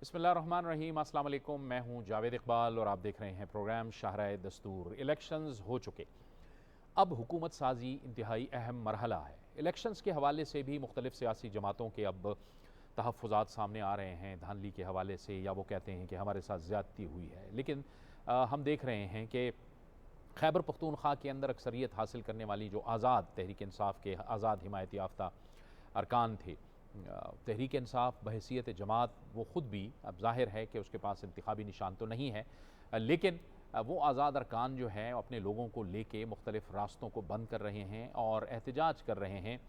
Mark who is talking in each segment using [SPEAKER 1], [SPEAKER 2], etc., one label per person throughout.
[SPEAKER 1] बिस्मिल्लाहिर्रहमानिर्रहीम, अस्सलाम वालेकुम। मैं हूं जावेद इकबाल और आप देख रहे हैं प्रोग्राम शाहराए दस्तूर। इलेक्शंस हो चुके, अब हुकूमत साजी इंतहाई अहम मरहला है। इलेक्शंस के हवाले से भी मुख्तलिफ सियासी जमातों के अब तहफ़्फ़ुज़ात सामने आ रहे हैं धांधली के हवाले से, या वो कहते हैं कि हमारे साथ ज़्यादती हुई है। लेकिन हम देख रहे हैं कि खैबर पख्तूनख्वा के अंदर अक्सरियत हासिल करने वाली जो आज़ाद तहरीक इंसाफ के आज़ाद हिमायत याफ्ता अरकान थे, तहरीक इंसाफ बहैसियत जमात वो ख़ुद भी अब ज़ाहिर है कि उसके पास इंतखाबी निशान तो नहीं है, लेकिन वो आज़ाद अरकान जो है अपने लोगों को लेके मुख्तलिफ़ रास्तों को बंद कर रहे हैं और एहतजाज कर रहे हैं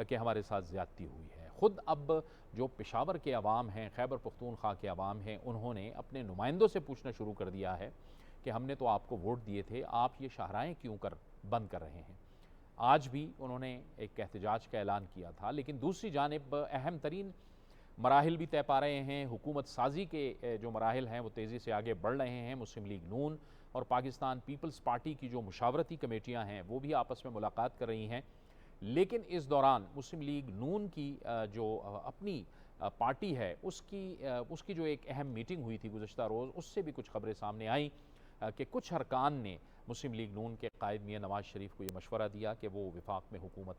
[SPEAKER 1] कि हमारे साथ ज़्यादती हुई है। ख़ुद अब जो पेशावर के अवाम हैं, खैबर पख्तूनख्वा के अवाम हैं, उन्होंने अपने नुमाइंदों से पूछना शुरू कर दिया है कि हमने तो आपको वोट दिए थे, आप ये शाहराएँ क्यों बंद कर रहे हैं। आज भी उन्होंने एक एहतजाज का ऐलान किया था, लेकिन दूसरी जानिब अहम तरीन मराहिल भी तय पा रहे हैं। हुकूमत साजी के जो मराहिल हैं वो तेज़ी से आगे बढ़ रहे हैं। मुस्लिम लीग नून और पाकिस्तान पीपल्स पार्टी की जो मुशावरती कमेटियां हैं वो भी आपस में मुलाकात कर रही हैं। लेकिन इस दौरान मुस्लिम लीग नून की जो अपनी पार्टी है उसकी जो एक अहम मीटिंग हुई थी गुज़श्ता रोज़, उससे भी कुछ खबरें सामने आई कि कुछ अरकान ने मुस्लिम लीग नून के कायद मियां नवाज़ शरीफ को ये मशवरा दिया कि वो विफाक में हुकूमत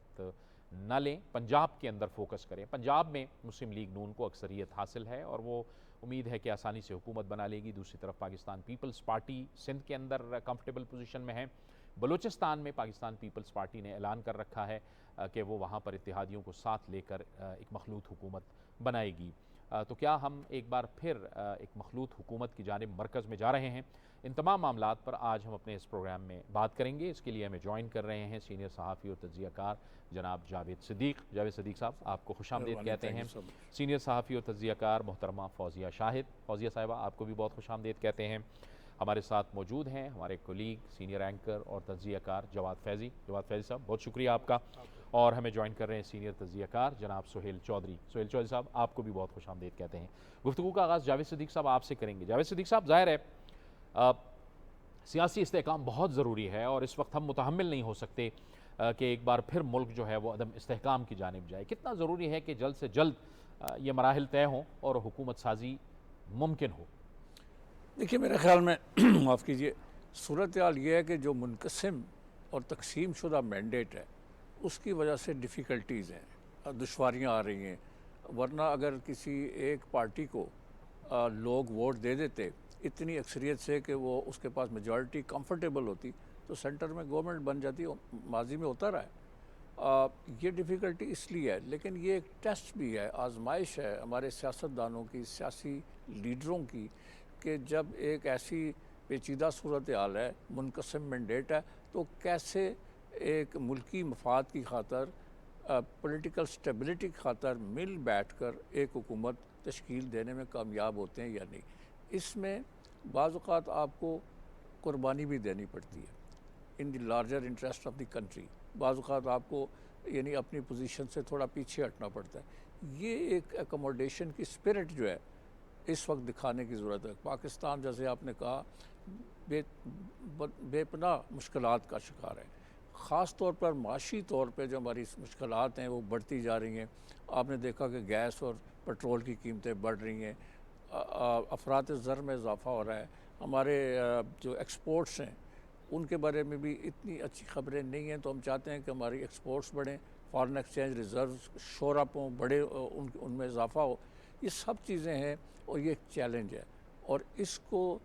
[SPEAKER 1] न लें, पंजाब के अंदर फोकस करें। पंजाब में मुस्लिम लीग नून को अक्सरियत हासिल है और वो उम्मीद है कि आसानी से हुकूमत बना लेगी। दूसरी तरफ पाकिस्तान पीपल्स पार्टी सिंध के अंदर कंफर्टेबल पोजीशन में है। बलूचिस्तान में पाकिस्तान पीपल्स पार्टी ने ऐलान कर रखा है कि वो वहाँ पर इत्तेहादियों को साथ लेकर एक मखलूत हुकूमत बनाएगी। तो क्या हम एक बार फिर एक मखलूत हुकूमत की जानिब मरकज़ में जा रहे हैं? इन तमाम मामलात पर आज हम अपने इस प्रोग्राम में बात करेंगे। इसके लिए हमें ज्वाइन कर रहे हैं सीनियर सहाफ़ी और तज्ज़ियाकार जनाब जावेद सिद्दीक़। जावेद सिद्दीक़ साहब, आपको खुशामदीद कहते हैं। सीनियर सहाफ़ी और तज्ज़ियाकार मोहतरमा फ़ौज़िया शाहिद। फ़ौज़िया साहिबा, आपको भी बहुत खुशामदीद कहते हैं। हमारे साथ मौजूद हैं हमारे कोलीग सीनियर एंकर और तज्ज़ियाकार जवाद फैज़ी। जवाद फैज़ी साहब, बहुत शुक्रिया आपका। और हमें ज्वाइन कर रहे हैं सीनियर तज्ज़ियाकार जनाब सुहेल चौधरी। सुहेल चौधरी साहब, आपको भी बहुत खुशामदीद कहते हैं। गुफ्तगू का आगाज़ जावेद सिद्दीक़ साहब आपसे करेंगे। जावेद सिद्दीक़ साहब, ज़ाहिर है सियासी इस्तेहकाम बहुत ज़रूरी है और इस वक्त हम मुतहम्मिल नहीं हो सकते कि एक बार फिर मुल्क जो है वो अदम इस्तेहकाम की जानिब जाए। कितना ज़रूरी है कि जल्द से जल्द ये मराहिल तय हों और हुकूमत साजी मुमकिन हो?
[SPEAKER 2] देखिए, मेरे ख़्याल में माफ़ कीजिए, सूरत हाल ये है कि जो मुनक़सिम और तकसीम शुदा मैंडेट है उसकी वजह से डिफ़िकल्टीज़ हैं, दुश्वारियाँ आ रही हैं। वरना अगर किसी एक पार्टी को लोग वोट दे देते इतनी अक्सरियत से कि वो उसके पास मेजॉरिटी कंफर्टेबल होती, तो सेंटर में गवर्नमेंट बन जाती। माजी में होता रहा है। ये डिफ़िकल्टी इसलिए है, लेकिन ये एक टेस्ट भी है, आजमाइश है हमारे सियासतदानों की, सियासी लीडरों की, कि जब एक ऐसी पेचीदा सूरत हाल है, मुनक़सिम मैंडेट है, तो कैसे एक मुल्की मफाद की खातर, पॉलिटिकल स्टेबिलिटी की खातर मिल बैठ कर एक हुकूमत तश्कील देने में कामयाब होते हैं या नहीं। इसमें बाज़ औक़ात आपको कुर्बानी भी देनी पड़ती है in the larger interest of the country. बाज़ औक़ात आपको यानी अपनी पोजीशन से थोड़ा पीछे हटना पड़ता है। ये एक एकोमोडेशन की स्पिरिट जो है इस वक्त दिखाने की ज़रूरत है। पाकिस्तान, जैसे आपने कहा, बेपनाह मुश्किलात का शिकार है। ख़ास तौर पर माशी तौर पे जो हमारी मुश्किलात हैं वो बढ़ती जा रही हैं। आपने देखा कि गैस और पेट्रोल की कीमतें बढ़ रही हैं, अफरात ज़र में इजाफ़ा हो रहा है। हमारे जो एक्सपोर्ट्स हैं उनके बारे में भी इतनी अच्छी खबरें नहीं हैं, तो हम चाहते हैं कि हमारी एक्सपोर्ट्स बढ़ें, फॉरेन एक्सचेंज रिज़र्व शोर अप हों, बढ़े, उनमें इजाफ़ा हो। ये सब चीज़ें हैं और ये एक चैलेंज है, और इसको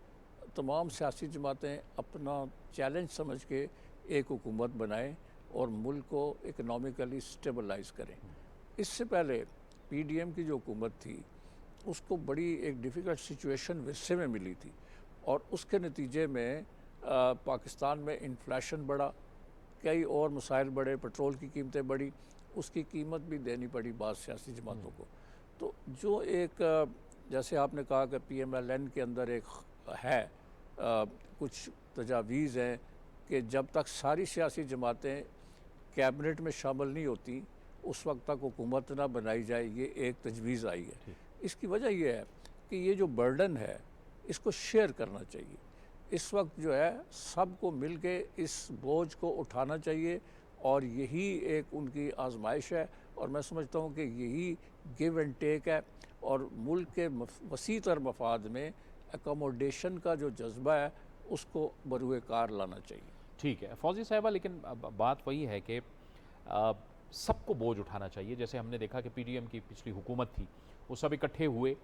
[SPEAKER 2] तमाम सियासी जमातें अपना चैलेंज समझ के एक हुकूमत बनाएं और मुल्क को इकनॉमिकली स्टेबलाइज करें। इससे पहले पीडीएम की जो हुकूमत थी उसको बड़ी एक डिफ़िकल्ट सिचुएशन विरसे में मिली थी, और उसके नतीजे में पाकिस्तान में इन्फ्लेशन बढ़ा, कई और मसाइल बढ़े, पेट्रोल की कीमतें बढ़ी, उसकी कीमत भी देनी पड़ी बाद सियासी जमातों को। तो जो एक जैसे आपने कहा कि पीएमएलएन के अंदर एक है, कुछ तजावीज़ हैं कि जब तक सारी सियासी जमातें कैबिनेट में शामिल नहीं होती उस वक्त तक हुकूमत ना बनाई जाए, ये एक तजवीज़ आई है। इसकी वजह यह है कि ये जो बर्डन है इसको शेयर करना चाहिए। इस वक्त जो है सबको मिल के इस बोझ को उठाना चाहिए, और यही एक उनकी आजमाइश है, और मैं समझता हूँ कि यही गिव एंड टेक है। और मुल्क के वसी तर मफाद में एकोमोडेशन का जो जज्बा है उसको बरूए कार लाना चाहिए।
[SPEAKER 1] ठीक है फौजी साहिबा, लेकिन बात वही है कि सबको बोझ उठाना चाहिए। जैसे हमने देखा कि पीडीएम की पिछली हुकूमत थी, वो सब इकट्ठे हुए,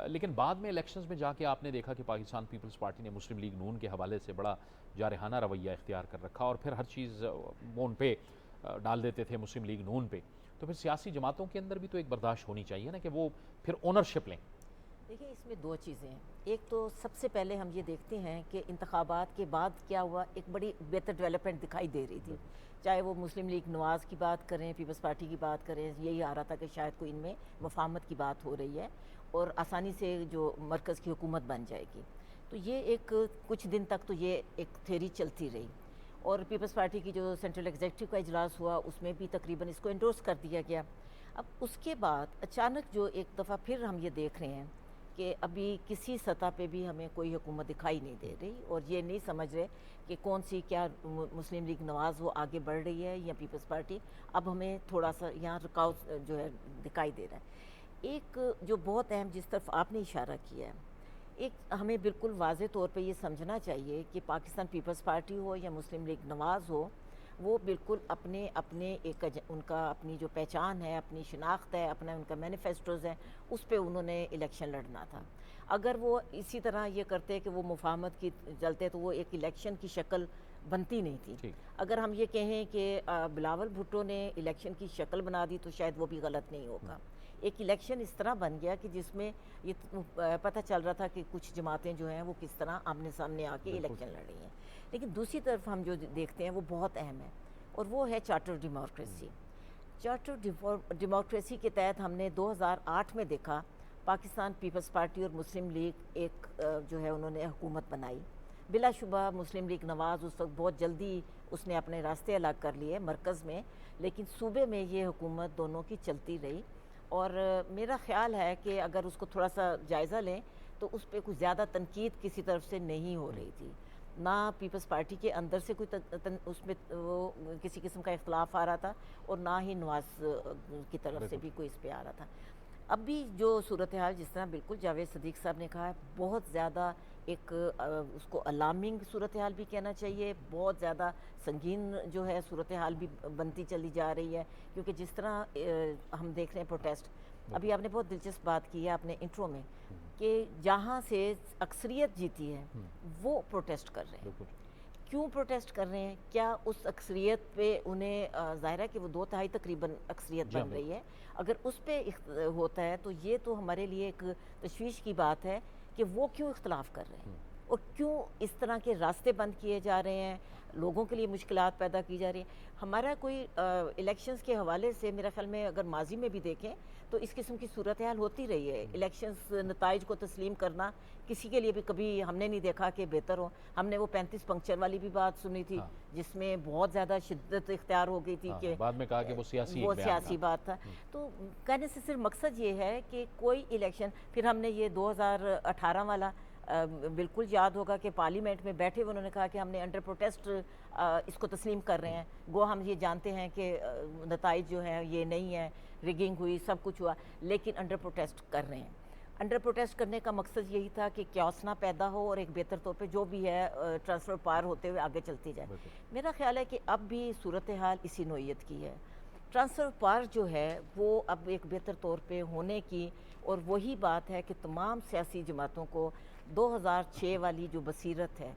[SPEAKER 1] लेकिन बाद में इलेक्शंस में जाके आपने देखा कि पाकिस्तान पीपल्स पार्टी ने मुस्लिम लीग नून के हवाले से बड़ा जारहाना रवैया इख्तियार कर रखा और फिर हर चीज़ वो उन पे डाल देते थे, मुस्लिम लीग नून पे। तो फिर सियासी जमातों के अंदर भी तो एक बर्दाश्त होनी चाहिए ना कि वो फिर ओनरशिप लें।
[SPEAKER 3] देखिए, इसमें दो चीज़ें हैं। एक तो सबसे पहले हम ये देखते हैं कि इंतखाबात के बाद क्या हुआ, एक बड़ी बेहतर डेवलपमेंट दिखाई दे रही थी। चाहे वो मुस्लिम लीग नवाज़ की बात करें, पीपल्स पार्टी की बात करें, यही आ रहा था कि शायद कोई इनमें मुफाहमत की बात हो रही है और आसानी से जो मरकज़ की हुकूमत बन जाएगी। तो ये एक कुछ दिन तक तो ये एक थ्योरी चलती रही और पीपल्स पार्टी की जो सेंट्रल एग्जीक्यूटिव का इजलास हुआ उसमें भी तकरीबन इसको एंडोर्स कर दिया गया। अब उसके बाद अचानक जो एक दफ़ा फिर हम ये देख रहे हैं कि अभी किसी सतह पे भी हमें कोई हुकूमत दिखाई नहीं दे रही और ये नहीं समझ रहे कि कौन सी क्या मुस्लिम लीग नवाज़ वो आगे बढ़ रही है या पीपल्स पार्टी। अब हमें थोड़ा सा यहाँ रुकाव जो है दिखाई दे रहा है। एक जो बहुत अहम जिस तरफ आपने इशारा किया है, एक हमें बिल्कुल वाज़े तौर पे ये समझना चाहिए कि पाकिस्तान पीपल्स पार्टी हो या मुस्लिम लीग नवाज़ हो, वो बिल्कुल अपने अपने एक उनका अपनी जो पहचान है, अपनी शिनाख्त है, अपना उनका मैनिफेस्टोज़ है, उस पे उन्होंने इलेक्शन लड़ना था। अगर वो इसी तरह ये करते कि वो मुफाहमत की चलते तो वो एक इलेक्शन की शक्ल बनती नहीं थी। अगर हम ये कहें कि बिलावल भुट्टो ने इलेक्शन की शक्ल बना दी तो शायद वो भी गलत नहीं होगा। एक इलेक्शन इस तरह बन गया कि जिसमें ये पता चल रहा था कि कुछ जमातें जो हैं वो किस तरह आमने सामने आके इलेक्शन लड़ रही हैं। लेकिन दूसरी तरफ हम जो देखते हैं वो बहुत अहम है और वो है चार्टर डेमोक्रेसी। चार्टर डेमोक्रेसी के तहत हमने 2008 में देखा पाकिस्तान पीपल्स पार्टी और मुस्लिम लीग एक जो है उन्होंने हुकूमत बनाई। बिलाशुबा मुस्लिम लीग नवाज़ उस वक्त बहुत जल्दी उसने अपने रास्ते अलग कर लिए मरकज़ में, लेकिन सूबे में ये हुकूमत दोनों की चलती रही। और मेरा ख़्याल है कि अगर उसको थोड़ा सा जायज़ा लें तो उस पर कुछ ज़्यादा तनकीद किसी तरफ से नहीं हो रही थी, ना पीपल्स पार्टी के अंदर से कोई उसमें वो किसी किस्म का इख्तलाफ आ रहा था और ना ही नवाज़ की तरफ से भी कोई इस पर आ रहा था। अब भी जो सूरत हाल जिस तरह बिल्कुल जावेद सदीक साहब ने कहा है, बहुत ज़्यादा एक उसको अलार्मिंग सूरत हाल भी कहना चाहिए, बहुत ज़्यादा संगीन जो है सूरत हाल भी बनती चली जा रही है। क्योंकि जिस तरह हम देख रहे हैं प्रोटेस्ट, अभी आपने बहुत दिलचस्प बात की है अपने इंट्रो में कि जहाँ से अक्सरियत जीती है वो प्रोटेस्ट कर रहे हैं। क्यों प्रोटेस्ट कर रहे हैं? क्या उस अक्सरियत पे उन्हें ज़ाहिर है कि वो 2/3 तकरीबन अक्सरियत बन रही है, अगर उस पर होता है तो ये तो हमारे लिए एक तशवीश की बात है कि वो क्यों इख्तलाफ कर रहे हैं और क्यों इस तरह के रास्ते बंद किए जा रहे हैं, लोगों के लिए मुश्किलात पैदा की जा रही हैं। हमारा कोई इलेक्शंस के हवाले से मेरा ख्याल में अगर माजी में भी देखें तो इस किस्म की सूरत हाल होती रही है। इलेक्शंस नताइज को तस्लीम करना किसी के लिए भी कभी हमने नहीं देखा कि बेहतर हो। हमने वो 35 पंक्चर वाली भी बात सुनी थी जिसमें बहुत ज़्यादा शिद्दत इख्तियार हो गई थी कि
[SPEAKER 1] बाद में कहा कि वो सियासी
[SPEAKER 3] बात था। तो कहने से सिर्फ मकसद ये है कि कोई इलेक्शन, फिर हमने ये 2018 वाला बिल्कुल याद होगा कि पार्लियामेंट में बैठे हुए उन्होंने कहा कि हमने अंडर प्रोटेस्ट इसको तस्लीम कर रहे हैं। गो हम ये जानते हैं कि नताइज जो है ये नहीं है, रिगिंग हुई, सब कुछ हुआ, लेकिन अंडर प्रोटेस्ट कर रहे हैं। अंडर प्रोटेस्ट करने का मकसद यही था कि क्यास ना पैदा हो और एक बेहतर तौर पे जो भी है ट्रांसफ़र पार होते हुए आगे चलती जाए। मेरा ख्याल है कि अब भी सूरत हाल इसी नोयत की है। ट्रांसफ़र पार जो है वो अब एक बेहतर तौर पे होने की, और वही बात है कि तमाम सियासी जमातों को 2006 वाली जो बसीरत है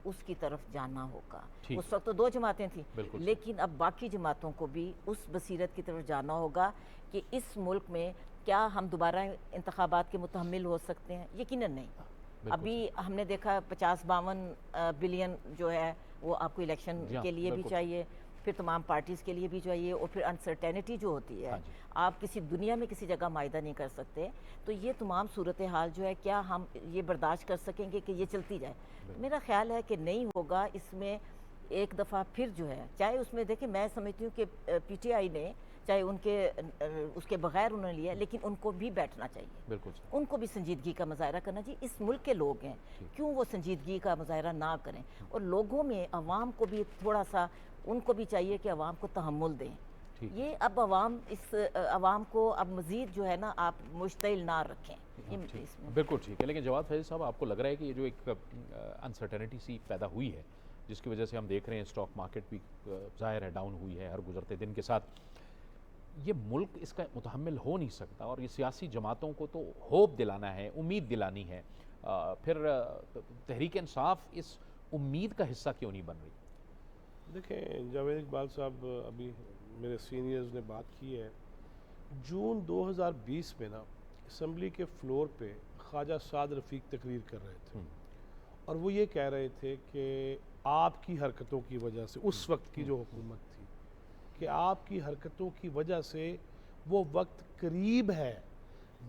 [SPEAKER 3] उसकी तरफ जाना होगा। उस वक्त तो 2 जमातें थी, लेकिन अब बाकी जमातों को भी उस बसीरत की तरफ जाना होगा कि इस मुल्क में क्या हम दोबारा इंतखाबात के मुतहम्मिल हो सकते हैं? यकीनन नहीं। अभी हमने देखा 50-52 बिलियन जो है वो आपको इलेक्शन के लिए भी चाहिए, फिर तमाम पार्टीज़ के लिए भी चाहिए, और फिर अनसर्टेनिटी जो होती है आप किसी दुनिया में किसी जगह मायदा नहीं कर सकते। तो ये तमाम सूरत हाल जो है, क्या हम ये बर्दाश्त कर सकेंगे कि ये चलती जाए? मेरा ख्याल है कि नहीं होगा। इसमें एक दफ़ा फिर जो है, चाहे उसमें देखिए मैं समझती हूँ कि PTI ने चाहे उनके उसके बगैर उन्होंने लिया, लेकिन उनको भी बैठना चाहिए, उनको भी संजीदगी का मुजाहरा करना चाहिए। इस मुल्क के लोग हैं, क्यों वो संजीदगी का मुजाहरा ना करें? और लोगों में, अवाम को भी थोड़ा सा उनको भी चाहिए कि अवाम को तहम्मुल दें,
[SPEAKER 1] ठीक।
[SPEAKER 3] ये अब अवाम को अब मज़ीद जो है ना आप मुश्तिल ना रखें। ये
[SPEAKER 1] ठीक,
[SPEAKER 3] इसमें
[SPEAKER 1] बिल्कुल ठीक है। लेकिन जवाद फैज़ साहब, आपको लग रहा है कि ये जो एक अनसर्टेनिटी सी पैदा हुई है, जिसकी वजह से हम देख रहे हैं स्टॉक मार्केट भी ज़ाहिर है डाउन हुई है हर गुजरते दिन के साथ, ये मुल्क इसका मुतहम्मिल हो नहीं सकता, और ये सियासी जमातों को तो होप दिलाना है, उम्मीद दिलानी है, फिर तहरीक इंसाफ इस उम्मीद का हिस्सा क्यों नहीं बन रही?
[SPEAKER 4] देखें, जावेद इकबाल साहब अभी मेरे सीनियर्स ने बात की है, जून 2020 में ना असम्बली के फ्लोर पे ख्वाजा साद रफ़ीक तकरीर कर रहे थे और वो ये कह रहे थे कि आपकी हरकतों की वजह से, उस वक्त की जो हुकूमत थी, कि आपकी हरकतों की वजह से वो वक्त करीब है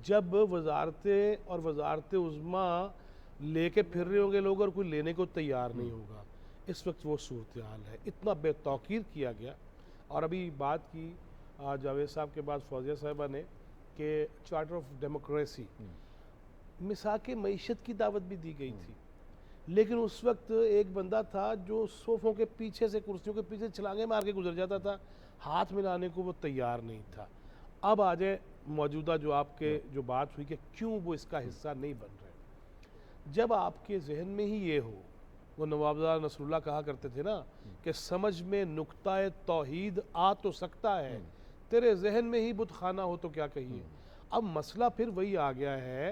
[SPEAKER 4] जब वजारतें और वजारत उज़्मा लेके फिर रहे होंगे लोग और कोई लेने को तैयार नहीं होगा। इस वक्त वो सूरत हाल है। इतना बेतौकीर किया गया। और अभी बात की जावेद साहब के बाद फौजिया साहिबा ने कि चार्टर ऑफ डेमोक्रेसी, मिसाक मईशत की दावत भी दी गई थी, लेकिन उस वक्त एक बंदा था जो सोफ़ों के पीछे से, कुर्सियों के पीछे छलांगे मार के गुजर जाता था, हाथ मिलाने को वो तैयार नहीं था। अब आ जाए मौजूदा जो आपके जो बात हुई कि क्यों वो इसका हिस्सा नहीं बन रहे। जब आपके जहन में ही ये हो, वो नवाबदार नसरुल्लाह कहा करते थे ना कि समझ में नुक्ता तौहीद आ तो सकता है, तेरे जहन में ही बुत खाना हो तो क्या कहिए। अब मसला फिर वही आ गया है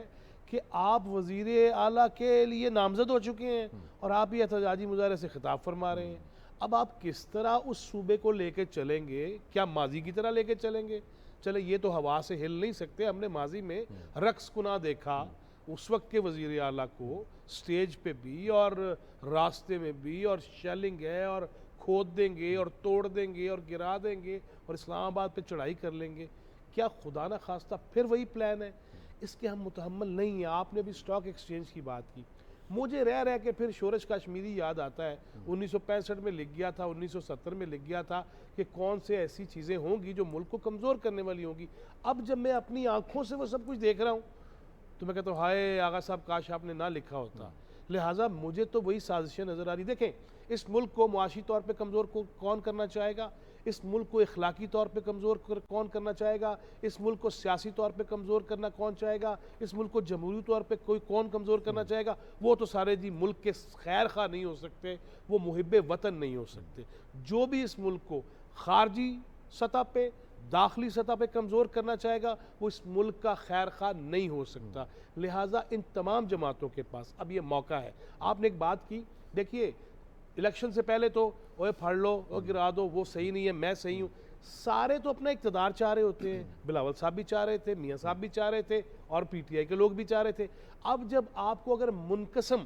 [SPEAKER 4] कि आप वज़ीर आला के लिए नामजद हो चुके हैं और आप ही एहतजाजी मुजाहरे से खिताब फरमा रहे हैं। अब आप किस तरह उस सूबे को लेके चलेंगे? क्या माजी की तरह लेके चलेंगे? चले, ये तो हवा से हिल नहीं सकते। हमने माजी में रक्स कुना देखा उस वक्त के वज़ीर आला को, स्टेज पे भी और रास्ते में भी, और शेलिंग है और खोद देंगे और तोड़ देंगे और गिरा देंगे और इस्लामाबाद पे चढ़ाई कर लेंगे। क्या खुदा न खास्ता फिर वही प्लान है? इसके हम मुतहम्मल नहीं हैं। आपने भी स्टॉक एक्सचेंज की बात की, मुझे रह रह के फिर शोरश कश्मीरी याद आता है। 1965 में लिख गया था, 1970 में लिख गया था कि कौन से ऐसी चीज़ें होंगी जो मुल्क को कमज़ोर करने वाली होंगी। अब जब मैं अपनी आंखों से वो सब कुछ देख रहा हूँ तो मैं कहता हूँ हाय आगा साहब, काश आपने ना लिखा होता। लिहाजा मुझे तो वही साजिशें नज़र आ रही। देखें, इस मुल्क को मुआशी तौर पे कमज़ोर कौन करना चाहेगा? इस मुल्क को इखलाकी तौर पे कमज़ोर कौन करना चाहेगा? इस मुल्क को सियासी तौर पे कमज़ोर करना कौन चाहेगा? इस मुल्क को जमहूरी तौर पे कौन कमज़ोर करना चाहेगा? वो तो सारे जी मुल्क के खैर खा नहीं हो सकते, वो मुहिब्बे वतन नहीं हो सकते। जो भी इस मुल्क को खारजी सतह पे, दाखिली सतह पे कमज़ोर करना चाहेगा, वो इस मुल्क का खैर खा नहीं हो सकता। लिहाजा इन तमाम जमातों के पास अब ये मौका है। आपने एक बात की, देखिए इलेक्शन से पहले तो ओए फाड़ लो और गिरा दो, वो सही नहीं है, मैं सही हूँ, सारे तो अपना इक़्तिदार चाह रहे होते हैं। बिलावल साहब भी चाह रहे थे, मियाँ साहब भी चाह रहे थे और PTI के लोग भी चाह रहे थे। अब जब आपको अगर मुनकसम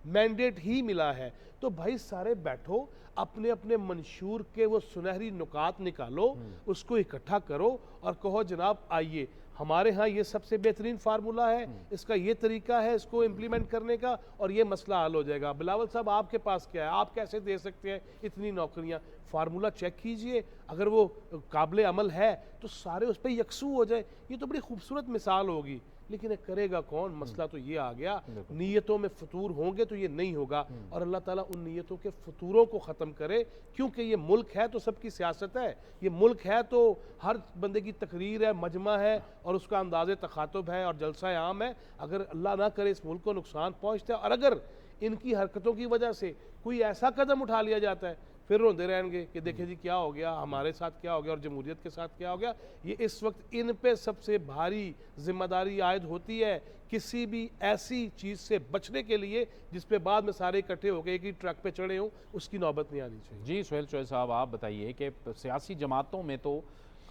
[SPEAKER 4] मैंडेट ही मिला है तो भाई सारे बैठो, अपने अपने मंशूर के वो सुनहरी नुकात निकालो, उसको इकट्ठा करो और कहो जनाब आइए, हमारे यहाँ ये सबसे बेहतरीन फार्मूला है, इसका ये तरीका है इसको इम्प्लीमेंट करने का और ये मसला हल हो जाएगा। बिलावल साहब आपके पास क्या है, आप कैसे दे सकते हैं इतनी नौकरियाँ? फार्मूला चेक कीजिए, अगर वो काबिल अमल है तो सारे उस पर यकसू हो जाए। ये तो बड़ी खूबसूरत मिसाल होगी, लेकिन करेगा कौन? मसला तो ये आ गया, नीयतों में फतूर होंगे तो ये नहीं होगा। और अल्लाह ताला उन नीयतों के फतूरों को ख़त्म करे, क्योंकि ये मुल्क है तो सबकी सियासत है, ये मुल्क है तो हर बंदे की तकरीर है, मजमा है और उसका अंदाज़े तखातुब है और जलसा आम है। अगर अल्लाह ना करे इस मुल्क को नुकसान पहुँचता है और अगर इनकी हरकतों की वजह से कोई ऐसा कदम उठा लिया जाता है, फिर रोंदे रहेंगे कि देखें जी क्या हो गया, हमारे साथ क्या हो गया और जमहूरियत के साथ क्या हो गया। ये इस वक्त इन पे सबसे भारी जिम्मेदारी आयद होती है किसी भी ऐसी चीज़ से बचने के लिए जिस पे बाद में सारे इकट्ठे हो गए एक ही ट्रक पे चढ़े हों, उसकी नौबत नहीं आनी चाहिए।
[SPEAKER 1] जी सुहेल चौधरी साहब, आप बताइए कि सियासी जमातों में तो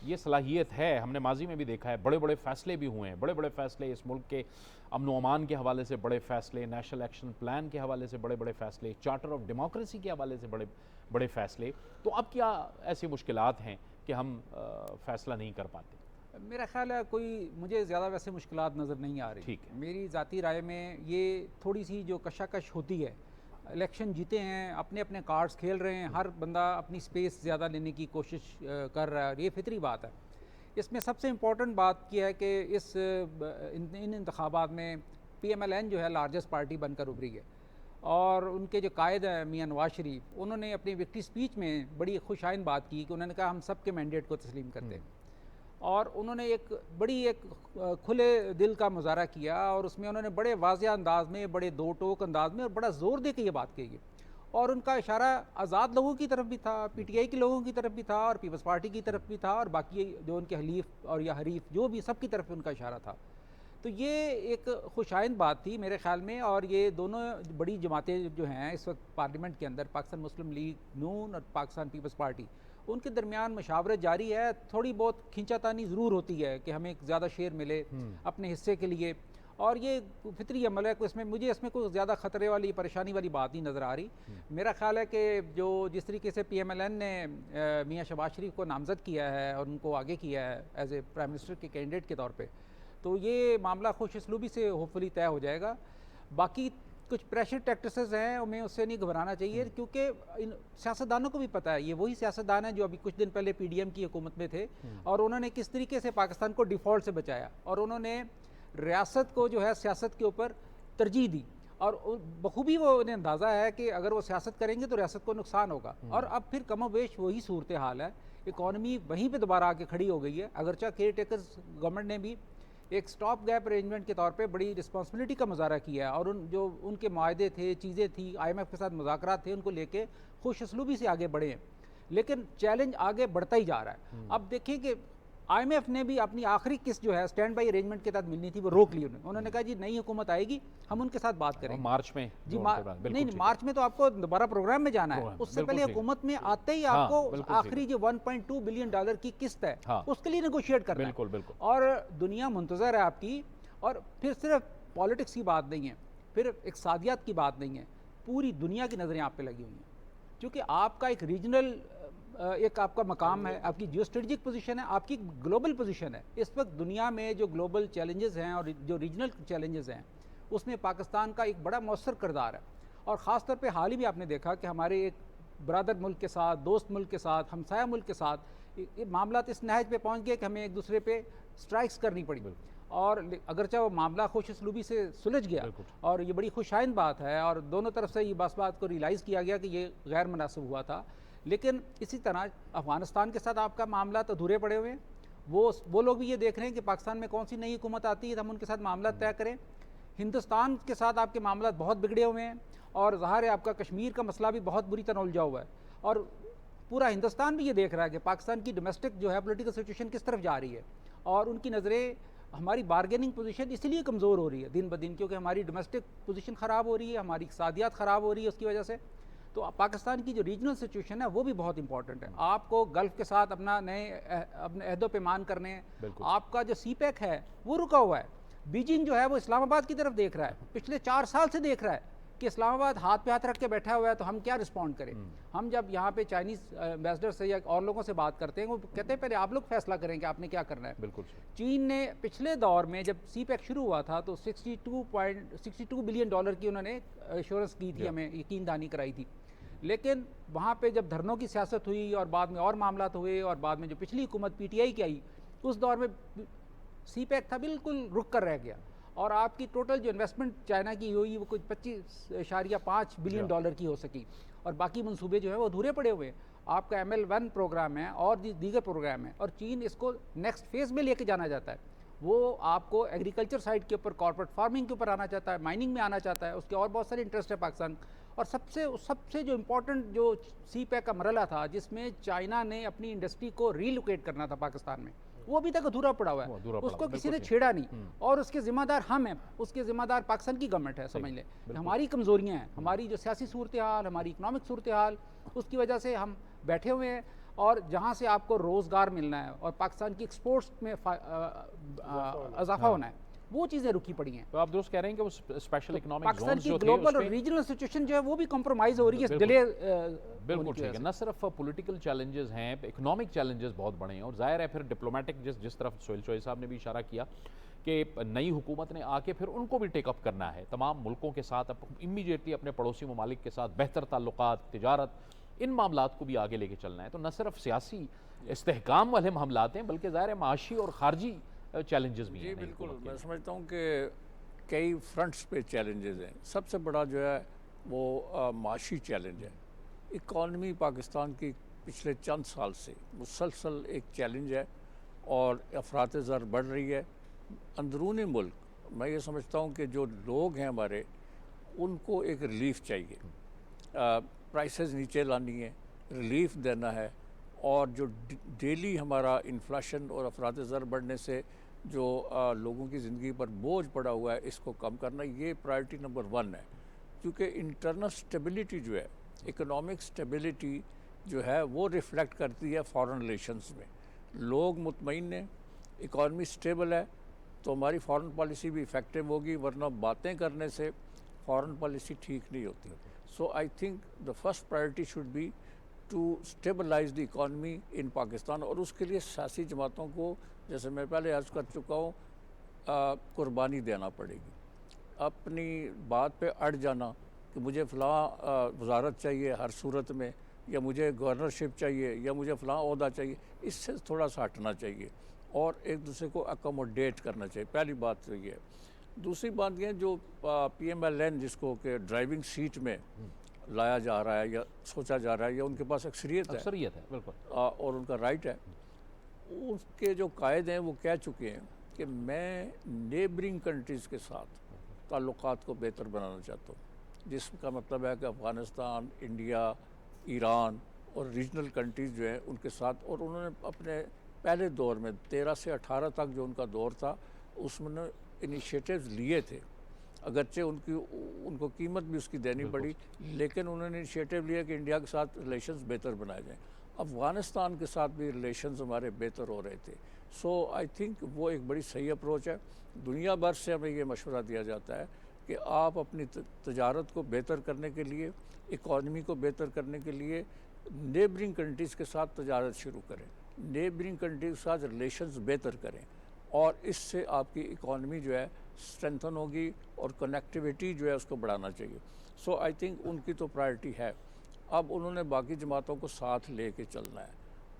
[SPEAKER 1] ये सलाहियत है, हमने माजी में भी देखा है, बड़े बड़े फ़ैसले भी हुए हैं, बड़े बड़े फ़ैसले इस मुल्क के अमन व अमान के हवाले से, बड़े फ़ैसले नेशनल एक्शन प्लान के हवाले से, बड़े बड़े फ़ैसले चार्टर ऑफ डेमोक्रेसी के हवाले से, बड़े बड़े फ़ैसले। तो अब क्या ऐसी मुश्किलात हैं कि हम फ़ैसला नहीं कर पाते?
[SPEAKER 5] मेरा ख्याल है कोई मुझे ज़्यादा वैसे मुश्किलात नज़र नहीं आ रही।
[SPEAKER 1] ठीक है।
[SPEAKER 5] मेरी ज़ाती राय में ये थोड़ी सी जो कशाकश होती है, इलेक्शन जीते हैं, अपने अपने कार्ड्स खेल रहे हैं, हर बंदा अपनी स्पेस ज़्यादा लेने की कोशिश कर रहा है और ये फितरी बात है। इसमें सबसे इम्पॉर्टेंट बात यह है कि इन इंतखाबात में PMLN जो है लार्जेस्ट पार्टी बनकर उभरी है और उनके जो कायद हैं मियां नवाज शरीफ, उन्होंने अपनी विक्ट्री स्पीच में बड़ी खुशाइन बात की कि उन्होंने कहा हम सब के मैंडेट को तस्लीम करते हैं, और उन्होंने एक खुले दिल का मुजाहरा किया और उसमें उन्होंने बड़े वाज़ेह अंदाज में, बड़े दो टोक अंदाज में और बड़ा ज़ोर दे के ये बात कही है। और उनका इशारा आज़ाद लोगों की तरफ भी था, पीटीआई के लोगों की तरफ भी था और पीपल्स पार्टी की तरफ भी था और बाकी जो उनके हलीफ और या हरीफ जो भी सब की तरफ उनका इशारा था। तो ये एक खुशाइन बात थी मेरे ख्याल में। और ये दोनों बड़ी जमातें जो हैं इस वक्त पार्लियामेंट के अंदर, पाकिस्तान मुस्लिम लीग नून और पाकिस्तान पीपल्स पार्टी, उनके दरमियान मशावरत जारी है। थोड़ी बहुत खींचातानी ज़रूर होती है कि हमें ज़्यादा शेयर मिले अपने हिस्से के लिए, और ये फितरी अमल है। इसमें मुझे इसमें कोई ज़्यादा ख़तरे वाली परेशानी वाली बात नहीं नज़र आ रही। मेरा ख्याल है कि जो जिस तरीके से PMLN ने मियां शहबाज शरीफ को नामज़द किया है और उनको आगे किया है एज ए प्राइम मिनिस्टर के कैंडिडेट के तौर पे, तो ये मामला खुश इसलूबी से होपफुली तय हो जाएगा। बाकी कुछ प्रेशर टैक्टिसेस हैं, हमें उससे नहीं घबराना चाहिए, क्योंकि इन सियासतदानों को भी पता है, ये वही सियासतदान हैं जो अभी कुछ दिन पहले PDM की हुकूमत में थे और उन्होंने किस तरीके से पाकिस्तान को डिफ़ॉल्ट से बचाया और उन्होंने रियासत को जो है सियासत के ऊपर तरजीह दी। और बखूबी वो उन्हें अंदाज़ा है कि अगर वो सियासत करेंगे तो रियासत को नुकसान होगा। और अब फिर कमोबेश वही सूरत हाल है, इकॉनमी वहीं पे दोबारा आके खड़ी हो गई है। अगरचा केयर टेकर्स गवर्नमेंट ने भी एक स्टॉप गैप अरेंजमेंट के तौर पे बड़ी रिस्पॉन्सिबिलिटी का मुजाहरा किया है और जो उनके माहदे थे, चीज़ें थी, IMF के साथ मुज़ाकरात थे, उनको लेके खुश असलूबी से आगे बढ़े हैं। लेकिन चैलेंज आगे बढ़ता ही जा रहा है। अब देखिए कि IMF ने भी अपनी आखिरी किस्त जो है स्टैंड बाई अरेंजमेंट के तहत मिलनी थी, वो रोक ली उन्होंने कहा जी नई हुकूमत आएगी हम उनके साथ बात करेंगे
[SPEAKER 1] मार्च में
[SPEAKER 5] जी। नहीं, मार्च में तो आपको दोबारा प्रोग्राम में जाना है, उससे पहले हुकूमत में आते ही आपको आखिरी जो $1.2 बिलियन की किस्त है उसके लिए नेगोशिएट करना है। और दुनिया मुंतज़र है आपकी। और फिर सिर्फ पॉलिटिक्स की बात नहीं है, फिर इक़्तिसादियात की बात नहीं है, पूरी दुनिया की नज़रें आप पे लगी हुई हैं, क्योंकि आपका एक रीजनल एक आपका मकाम है, आपकी जियो स्ट्रेटजिक पोजीशन है, आपकी ग्लोबल पोजीशन है। इस वक्त दुनिया में जो ग्लोबल चैलेंजेस हैं और जो रीजनल चैलेंजेस हैं उसमें पाकिस्तान का एक बड़ा मौसर किरदार है। और ख़ास तौर पे हाल ही में आपने देखा कि हमारे एक ब्रदर मुल्क के साथ, दोस्त मुल्क के साथ, हमसाया मुल्क के साथ ये मामला इस नहज पे पहुँच गए कि हमें एक दूसरे पे स्ट्राइक्स करनी पड़ी। और अगरचा वो मामला खुश असलूबी से सुलझ गया और ये बड़ी खुशाइन बात है और दोनों तरफ से ये बात को रियलाइज़ किया गया कि ये गैर मुनासिब हुआ था। लेकिन इसी तरह अफ़गानिस्तान के साथ आपका मामला तो अधूरे पड़े हुए हैं। वो लोग भी ये देख रहे हैं कि पाकिस्तान में कौन सी नई हुकूमत आती है तो हम उनके साथ मामला तय करें। हिंदुस्तान के साथ आपके मामला बहुत बिगड़े हुए हैं और ज़ाहिर है आपका कश्मीर का मसला भी बहुत बुरी तरह उलझा हुआ है। और पूरा हिंदुस्तान भी ये देख रहा है कि पाकिस्तान की डोमेस्टिक जो है पॉलिटिकल सिचुएशन किस तरफ जा रही है और उनकी नज़रें हमारी बारगेनिंग पोजीशन इसलिए कमज़ोर हो रही है दिन ब दिन, क्योंकि हमारी डोमेस्टिक पोजीशन ख़राब हो रही है, हमारी इक़्तिसादियात ख़राब हो रही है उसकी वजह से। तो पाकिस्तान की जो रीजनल सिचुएशन है वो भी बहुत इंपॉर्टेंट है। आपको गल्फ़ के साथ अपना अपने अहदो पैमान करने हैं। आपका जो CPEC है वो रुका हुआ है। बीजिंग जो है वो इस्लामाबाद की तरफ देख रहा है, पिछले 4 साल से देख रहा है कि इस्लामाबाद हाथ पे हाथ रख के बैठा हुआ है तो हम क्या रिस्पॉन्ड करें। हम जब यहाँ पे चाइनीज़ एम्बेसडर से या और लोगों से बात करते हैं वो कहते हैं पहले आप लोग फैसला करें कि आपने क्या करना है।
[SPEAKER 1] बिल्कुल।
[SPEAKER 5] चीन ने पिछले दौर में जब CPEC शुरू हुआ था तो $62 बिलियन की उन्होंने एश्योरेंस की थी, हमें यकीन दहानी कराई थी। लेकिन वहाँ पे जब धरनों की सियासत हुई और बाद में और मामला हुए और बाद में जो पिछली हुकूमत PTI की आई उस दौर में CPEC था बिल्कुल रुक कर रह गया और आपकी टोटल जो इन्वेस्टमेंट चाइना की हुई वो कुछ $25.5 बिलियन की हो सकी और बाकी मंसूबे जो है वो अधूरे पड़े हुए हैं। आपका ML1 प्रोग्राम है और दीगर प्रोग्राम है और चीन इसको नेक्स्ट फेज़ में लेके जाना चाहता है। वो आपको एग्रीकल्चर साइड के ऊपर, कॉर्पोरेट फार्मिंग के ऊपर आना चाहता है, माइनिंग में आना चाहता है, उसके और बहुत सारे इंटरेस्ट है पाकिस्तान। और सबसे जो इम्पोर्टेंट जो CPEC का मरला था जिसमें चाइना ने अपनी इंडस्ट्री को रीलोकेट करना था पाकिस्तान में, वो अभी तक अधूरा पड़ा हुआ है, उसको किसी ने छेड़ा नहीं और उसके ज़िम्मेदार हम हैं, उसके ज़िम्मेदार पाकिस्तान की गवर्नमेंट है। समझ लें हमारी कमज़ोरियाँ हैं, हमारी जो सियासी सूरत हाल, हमारी इकनॉमिक सूरत हाल, उसकी वजह से हम बैठे हुए हैं। और जहाँ से आपको रोज़गार मिलना है और पाकिस्तान की एक्सपोर्ट्स में इजाफा होना है वो चीज़ें रुकी पड़ी हैं।
[SPEAKER 1] तो आप दोस्त कह रहे हैं कि वो स्पेशल इकोनॉमिक
[SPEAKER 5] पाकिस्तान की ग्लोबल और रीजनल सिचुएशन जो है वो भी कॉम्प्रोमाइज़ हो रही है डिले।
[SPEAKER 1] बिल्कुल ठीक है। न सिर्फ पॉलिटिकल चैलेंजेस हैं, इकोनॉमिक चैलेंजेस बहुत बड़े हैं और जाहिर है फिर डिप्लोमेटिक जिस तरफ सोहेल चौधरी साहब ने भी इशारा किया कि नई हुकूमत ने आके फिर उनको भी टेकअप करना है, तमाम मुल्कों के साथ इमीडिएटली अपने पड़ोसी ममालिक के साथ बेहतर ताल्लुकात, तिजारत, इन मामलात को भी आगे लेके चलना है। तो न सिर्फ सियासी इस्तेहकाम वाले मामलात हैं बल्कि ज़ाहिर है माशी और खारजी चैलेंजेस भी हैं।
[SPEAKER 2] जी बिल्कुल, मैं समझता हूँ कि कई फ्रंट्स पे चैलेंजेस हैं। सबसे बड़ा जो है वो माशी चैलेंज है। इकॉनमी पाकिस्तान की पिछले चंद साल से मुसलसल एक चैलेंज है और अफरात ज़र बढ़ रही है। अंदरूनी मुल्क मैं ये समझता हूँ कि जो लोग हैं हमारे, उनको एक रिलीफ चाहिए, प्राइसेस नीचे लानी है, रिलीफ देना है, और जो डेली हमारा इन्फ्लेशन और अफरात ज़र बढ़ने से जो लोगों की ज़िंदगी पर बोझ पड़ा हुआ है, इसको कम करना, ये प्रायोरिटी नंबर 1 है। क्योंकि इंटरनल स्टेबिलिटी जो है, इकोनॉमिक स्टेबिलिटी जो है, वो रिफ़्लेक्ट करती है फॉरेन रिलेशंस में। लोग मुतमईन हैं, इकॉनमी स्टेबल है, तो हमारी फॉरेन पॉलिसी भी इफ़ेक्टिव होगी, वरना बातें करने से फॉरेन पॉलिसी ठीक नहीं होती। So I think the first priority should be to stabilise the economy in Pakistan, और उसके लिए सियासी जमातों को, जैसे मैं पहले अर्ज़ कर चुका हूँ, कुर्बानी देना पड़ेगी। अपनी बात पे अड़ जाना कि मुझे फ़लाँ वजारत चाहिए हर सूरत में, या मुझे गवर्नरशिप चाहिए, या मुझे फ़लाँ ओहदा चाहिए, इससे थोड़ा सा हटना चाहिए और एक दूसरे को अकोमोडेट करना चाहिए। पहली बात तो ये है। दूसरी बात ये, जो PMLN जिसको कि ड्राइविंग सीट में लाया जा रहा है या सोचा जा रहा है, या उनके पास अक्सरियत
[SPEAKER 1] है बिल्कुल,
[SPEAKER 2] और उनका राइट है, उसके जो कायदे हैं वो कह चुके हैं कि मैं नेबरिंग कंट्रीज़ के साथ ताल्लुकात को बेहतर बनाना चाहता हूँ, जिसका मतलब है कि अफ़गानिस्तान, इंडिया, ईरान और रीजनल कंट्रीज़ जो हैं उनके साथ। और उन्होंने अपने पहले दौर में 13 से 18 तक जो उनका दौर था, उसमें इनिशिएटिव्स लिए थे, अगरचे उनको कीमत भी उसकी देनी पड़ी, लेकिन उन्होंने इनिशिएटिव लिया कि इंडिया के साथ रिलेशंस बेहतर बनाए जाएँ। अफ़गानिस्तान के साथ भी रिलेशंस हमारे बेहतर हो रहे थे। सो आई थिंक वो एक बड़ी सही अप्रोच है। दुनिया भर से हमें ये मशवरा दिया जाता है कि आप अपनी तजारत को बेहतर करने के लिए, इकॉनमी को बेहतर करने के लिए नेबरिंग कंट्रीज़ के साथ तजारत शुरू करें, नेबरिंग कंट्रीज़ के साथ रिलेशंस बेहतर करें, और इससे आपकी इकॉनमी जो है स्ट्रेंथन होगी और कनेक्टिविटी जो है उसको बढ़ाना चाहिए। सो आई थिंक उनकी तो प्रायोरिटी है। अब उन्होंने बाकी जमातों को साथ ले कर चलना है,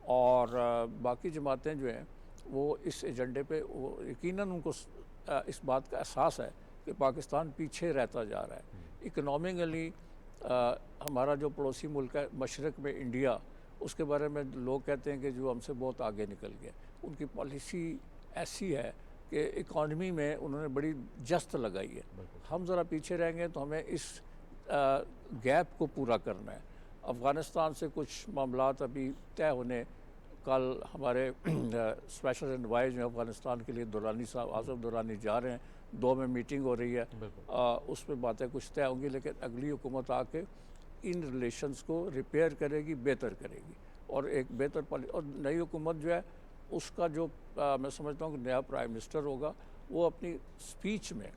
[SPEAKER 2] और बाकी जमातें जो हैं वो इस एजेंडे पे, वो यकीनन उनको इस बात का एहसास है कि पाकिस्तान पीछे रहता जा रहा है इकनॉमिकली। हमारा जो पड़ोसी मुल्क है मशरक़ में इंडिया, उसके बारे में लोग कहते हैं कि जो हमसे बहुत आगे निकल गया। उनकी पॉलिसी ऐसी है कि इकॉनमी में उन्होंने बड़ी जस्त लगाई है। हम ज़रा पीछे रहेंगे तो हमें इस गैप को पूरा करना है। अफ़गानिस्तान से कुछ मामलात अभी तय होने, कल हमारे स्पेशल एनवाय जो अफ़गानिस्तान के लिए दुरानी साहब, आसिफ दुरानी जा रहे हैं, 2 में मीटिंग हो रही है, उसमें बातें कुछ तय होंगी, लेकिन अगली हुकूमत आके इन रिलेशंस को रिपेयर करेगी, बेहतर करेगी, और एक बेहतर पॉलिसी। और नई हुकूमत जो है उसका जो मैं समझता हूँ कि नया प्राइम मिनिस्टर होगा, वो अपनी स्पीच में,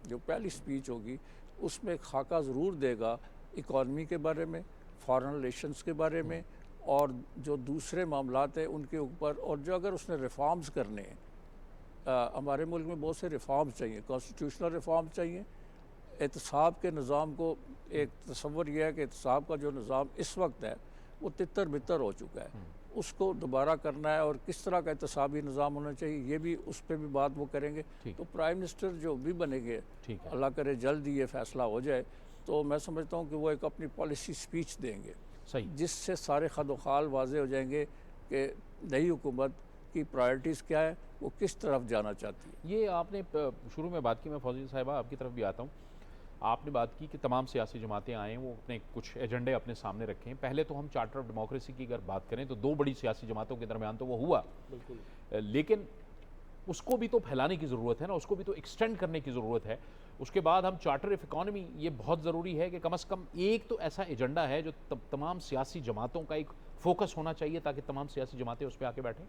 [SPEAKER 2] जो पहली स्पीच होगी, उसमें खाका ज़रूर देगा इकॉनमी के बारे में, फॉरेन रिलेशंस के बारे में, और जो दूसरे मामलात हैं उनके ऊपर। और जो अगर उसने रिफॉर्म्स करने हैं, हमारे मुल्क में बहुत से रिफॉर्म्स चाहिए, कॉन्स्टिट्यूशनल रिफॉर्म चाहिए। एहतसाब के निज़ाम को, एक तस्वर यह है कि एहतसाब का जो निज़ाम इस वक्त है वो तितर बितर हो चुका है, उसको दोबारा करना है, और किस तरह का एहतसाबी निज़ाम होना चाहिए, ये भी, उस पर भी बात वो करेंगे। तो प्राइम मिनिस्टर जो भी बनेंगे, अल्लाह करे जल्द ही ये फ़ैसला हो जाए, तो मैं समझता हूँ कि वो एक अपनी पॉलिसी स्पीच देंगे, जिससे सारे खदोखाल वाज़े हो जाएंगे कि नई हुकूमत की प्रायोरिटीज़ क्या है, वो किस तरफ जाना चाहती है।
[SPEAKER 1] ये आपने शुरू में बात की, मैं फौजी साहिबा आपकी तरफ भी आता हूँ। आपने बात की कि तमाम सियासी जमातें आएँ, वो अपने कुछ एजेंडे अपने सामने रखें। पहले तो हम चार्टर ऑफ डेमोक्रेसी की अगर बात करें तो 2 बड़ी सियासी जमातों के दरमियान तो वो हुआ, लेकिन उसको भी तो फैलाने की ज़रूरत है ना, उसको भी तो एक्सटेंड करने की ज़रूरत है। उसके बाद हम चार्टर ऑफ इकॉनमी, ये बहुत ज़रूरी है कि कम से कम एक तो ऐसा एजेंडा है जो तमाम सियासी जमातों का एक फोकस होना चाहिए, ताकि तमाम सियासी जमातें उस पर आके बैठें।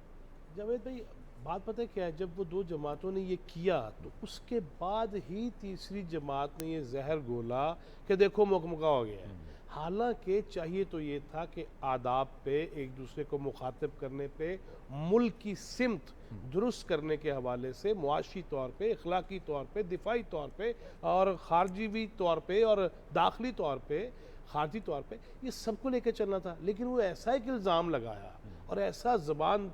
[SPEAKER 4] जावेद भाई, बात पता है क्या है, जब वो 2 जमातों ने ये किया तो उसके बाद ही तीसरी जमात ने ये जहर घोला कि देखो मौका हो गया है। हालांकि चाहिए तो ये था कि आदाब पे, एक दूसरे को मुखातिब करने पे, मुल्क की सिमत दुरुस्त करने के हवाले से, मुआशी तौर पे, इखलाकी तौर पे, दिफाई तौर पे और खारजी तौर पे और दाखिली तौर पे खारजी तौर पे, ये सबको लेकर चलना था। लेकिन वो ऐसा एक इल्ज़ाम लगाया और ऐसा ज़बान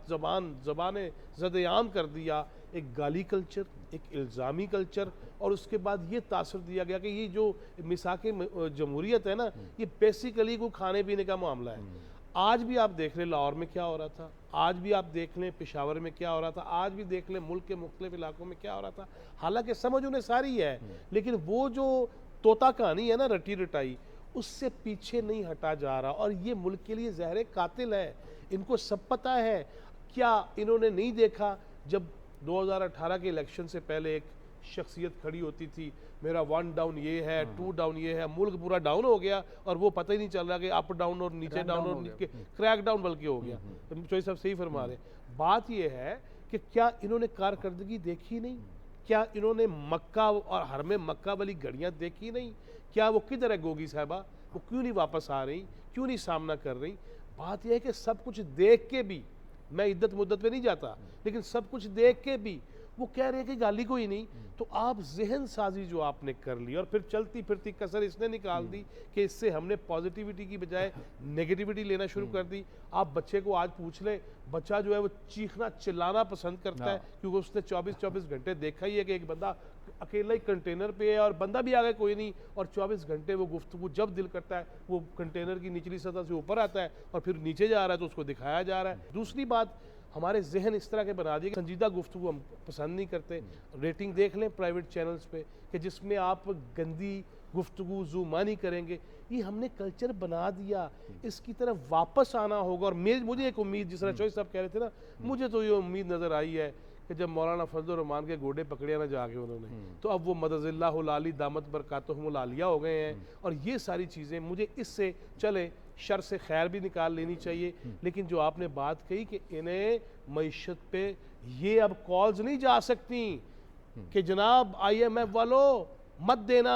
[SPEAKER 4] ज़द-ए-आम कर दिया, एक गाली कल्चर, एक इल्ज़ामी कल्चर, और उसके बाद ये तासर दिया गया कि ये जो मिसाके जमहूरियत है ना, ये बेसिकली कोई खाने पीने का मामला है। आज भी आप देख लें लाहौर में क्या हो रहा था, आज भी आप देख लें पेशावर में क्या हो रहा था, आज भी देख लें मुल्क के मुख्तलिफ इलाकों में क्या हो रहा था। हालांकि समझ उन्हें सारी है, लेकिन वो जो तोता कहानी है ना रटी रटाई, उससे पीछे नहीं हटा जा रहा, और ये मुल्क के लिए ज़हर कातिल है। इनको सब पता है। क्या इन्होंने नहीं देखा जब 2018 के इलेक्शन से पहले एक शख्सियत खड़ी होती थी, मेरा 1 डाउन ये है, 2 डाउन ये है, मुल्क पूरा डाउन हो गया और वो पता ही नहीं चल रहा कि अप डाउन और नीचे डाउन और क्रैक डाउन बल्कि हो गया। चौधरी साहब सही फरमा रहे। बात ये है कि क्या इन्होंने कारकर्दगी देखी नहीं? क्या इन्होंने मक्का और हरम मक्का वाली घड़ियाँ देखी नहीं? क्या वो किधर है गोगी साहबा, वो क्यों नहीं वापस आ रही, क्यों नहीं सामना कर रही? बात यह है कि सब कुछ देख के भी, मैं इद्दत मुद्दत पे नहीं जाता, लेकिन सब कुछ देख के भी वो कह रहे हैं कि गाली कोई नहीं। तो आप जहन साजी जो आपने कर ली और फिर चलती फिरती कसर इसने निकाल दी कि इससे हमने पॉजिटिविटी की बजाय नेगेटिविटी लेना शुरू कर दी। आप बच्चे को आज पूछ ले, बच्चा जो है वो चीखना चिल्लाना पसंद करता है, क्योंकि उसने 24-24 घंटे देखा ही है कि एक बंदा अकेला ही कंटेनर पे है और बंदा भी आगे कोई नहीं, और 24 घंटे वो गुफ्तगू जब दिल करता है वो कंटेनर की निचली सतह से ऊपर आता है और फिर नीचे जा रहा है तो उसको दिखाया जा रहा है। दूसरी बात, हमारे जहन इस तरह के बना दिए कि संजीदा गुफ्तगू हम पसंद नहीं करते। रेटिंग देख लें प्राइवेट चैनल्स पे कि जिसमें आप गंदी गुफ्तगू जुमानी करेंगे, ये हमने कल्चर बना दिया। इसकी तरफ वापस आना होगा। और मुझे एक उम्मीद, जिस तरह चौधरी साहब कह रहे थे ना, मुझे तो ये उम्मीद नज़र आई है कि जब मौलाना फजल रहमान के गोडे पकड़े ना जाके उन्होंने, तो अब वो मदजिल्लाहुल आली दामत बरकातुहुमुल आलिया हो गए हैं। और ये सारी चीज़ें मुझे इससे चले शर से खैर भी निकाल लेनी चाहिए। लेकिन जो आपने बात कही कि इन्हें मईशत पे ये अब कॉल्स नहीं जा सकती कि जनाब IMF वालों मत देना,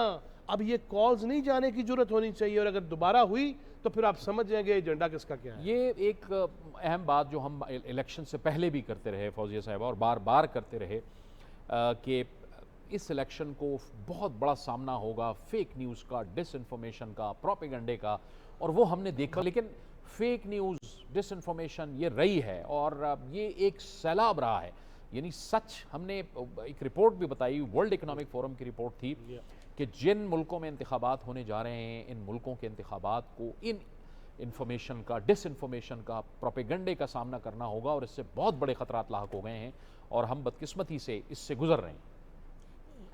[SPEAKER 4] अब ये कॉल्स नहीं जाने की जरूरत होनी चाहिए। और अगर दोबारा हुई तो फिर आप समझ जाएंगे एजेंडा किसका क्या है।
[SPEAKER 1] ये एक अहम बात जो हम इलेक्शन से पहले भी करते रहे फौजिया साहिबा, और बार बार करते रहे कि इस इलेक्शन को बहुत बड़ा सामना होगा फेक न्यूज़ का, डिसइंफॉर्मेशन का, प्रोपेगेंडे का, और वो हमने देखा। लेकिन फेक न्यूज़, डिसइंफॉर्मेशन ये रही है और ये एक सैलाब रहा है। यानी सच, हमने एक रिपोर्ट भी बताई, वर्ल्ड इकोनॉमिक फोरम की रिपोर्ट थी कि जिन मुल्कों में इंतखाबात होने जा रहे हैं, इन मुल्कों के इंतखाबात को इन इन्फॉर्मेशन का, डिसइंफॉर्मेशन का, प्रोपेगेंडे का सामना करना होगा, और इससे बहुत बड़े ख़तरात लाहक हो गए हैं और हम बदकिस्मती से इससे गुजर रहे हैं।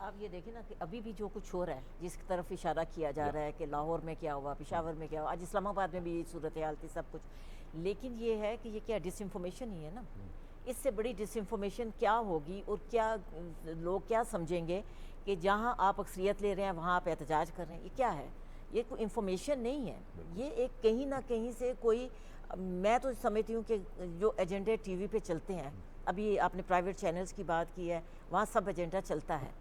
[SPEAKER 3] आप ये देखें ना कि अभी भी जो कुछ हो रहा है, जिसकी तरफ इशारा किया जा रहा है कि लाहौर में क्या हुआ, पेशावर में क्या हुआ, आज इस्लामाबाद में भी यही सूरत हाल थी, सब कुछ। लेकिन ये है कि ये क्या डिसइंफॉर्मेशन ही है ना। इससे बड़ी डिसइंफॉर्मेशन क्या होगी और क्या लोग क्या समझेंगे कि जहाँ आप अक्सरियत ले रहे हैं वहाँ आप एहतजाज कर रहे हैं। ये क्या है? ये कोई इंफॉर्मेशन नहीं है, ये एक कहीं ना कहीं से कोई, मैं तो समझती हूँ कि जो एजेंडे टीवी पे चलते हैं, अभी आपने प्राइवेट चैनल्स की बात की है, वहाँ सब एजेंडा चलता है,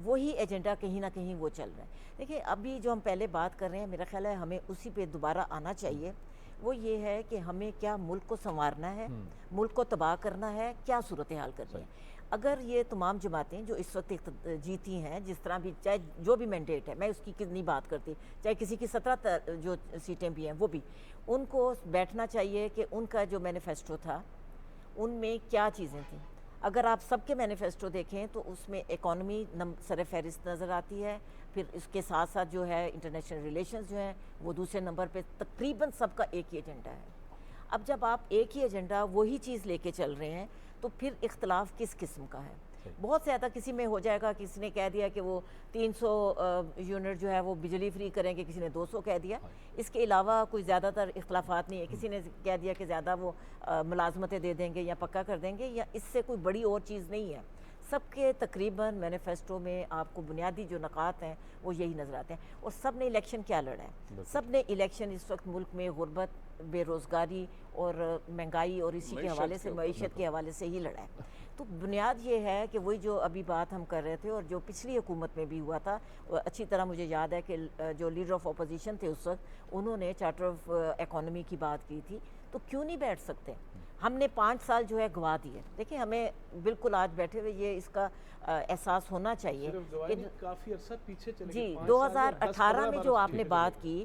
[SPEAKER 3] वही एजेंडा कहीं ना कहीं वो चल रहा है। देखिए अभी जो हम पहले बात कर रहे हैं, मेरा ख्याल है हमें उसी पे दोबारा आना चाहिए। वो ये है कि हमें क्या मुल्क को संवारना है, मुल्क को तबाह करना है, क्या सूरत हाल करनी है। अगर ये तमाम जमातें जो इस वक्त जीती हैं, जिस तरह भी, चाहे जो भी मैंडेट है, मैं उसकी कितनी बात करती, चाहे किसी की 17 जो सीटें भी हैं वो भी, उनको बैठना चाहिए कि उनका जो मैनिफेस्टो था उनमें क्या चीज़ें थी। अगर आप सबके मैनिफेस्टो देखें तो उसमें इकॉनमी सर फहरिस्त नज़र आती है, फिर इसके साथ साथ जो है इंटरनेशनल रिलेशंस जो हैं वो दूसरे नंबर पे, तकरीबन सबका एक ही एजेंडा है। अब जब आप एक ही एजेंडा, वही चीज़ लेके चल रहे हैं, तो फिर इख्तलाफ किस किस्म का है? बहुत ज़्यादा किसी में हो जाएगा, किसी ने कह दिया कि वो 300 यूनिट जो है वो बिजली फ्री करेंगे, किसी ने 200 कह दिया। इसके अलावा कोई ज़्यादातर इख्तलाफात नहीं है। किसी ने कह दिया कि ज़्यादा वो मुलाजमतें दे देंगे या पक्का कर देंगे, या इससे कोई बड़ी और चीज़ नहीं है। सबके तकरीबन मैनिफेस्टो में आपको बुनियादी जो नकात हैं वो यही नज़र आते हैं। और सब ने इलेक्शन क्या लड़ा है? सब ने इलेक्शन इस वक्त मुल्क में गुर्बत, बेरोज़गारी और महंगाई और इसी के हवाले से, मईशत के हवाले से ही लड़ा है। तो बुनियाद ये है कि वही जो अभी बात हम कर रहे थे और जो पिछली हुकूमत में भी हुआ था, अच्छी तरह मुझे याद है कि जो लीडर ऑफ अपोजिशन थे उस वक्त, उन्होंने चार्टर ऑफ इकोनॉमी की बात की थी। तो क्यों नहीं बैठ सकते? हमने 5 साल जो है गवा दिए। देखिए हमें बिल्कुल आज बैठे हुए ये इसका एहसास होना चाहिए कि
[SPEAKER 4] काफ़ी अरसा पीछे चले
[SPEAKER 3] जी,
[SPEAKER 4] गए।
[SPEAKER 3] 2018 में जो आपने बात की,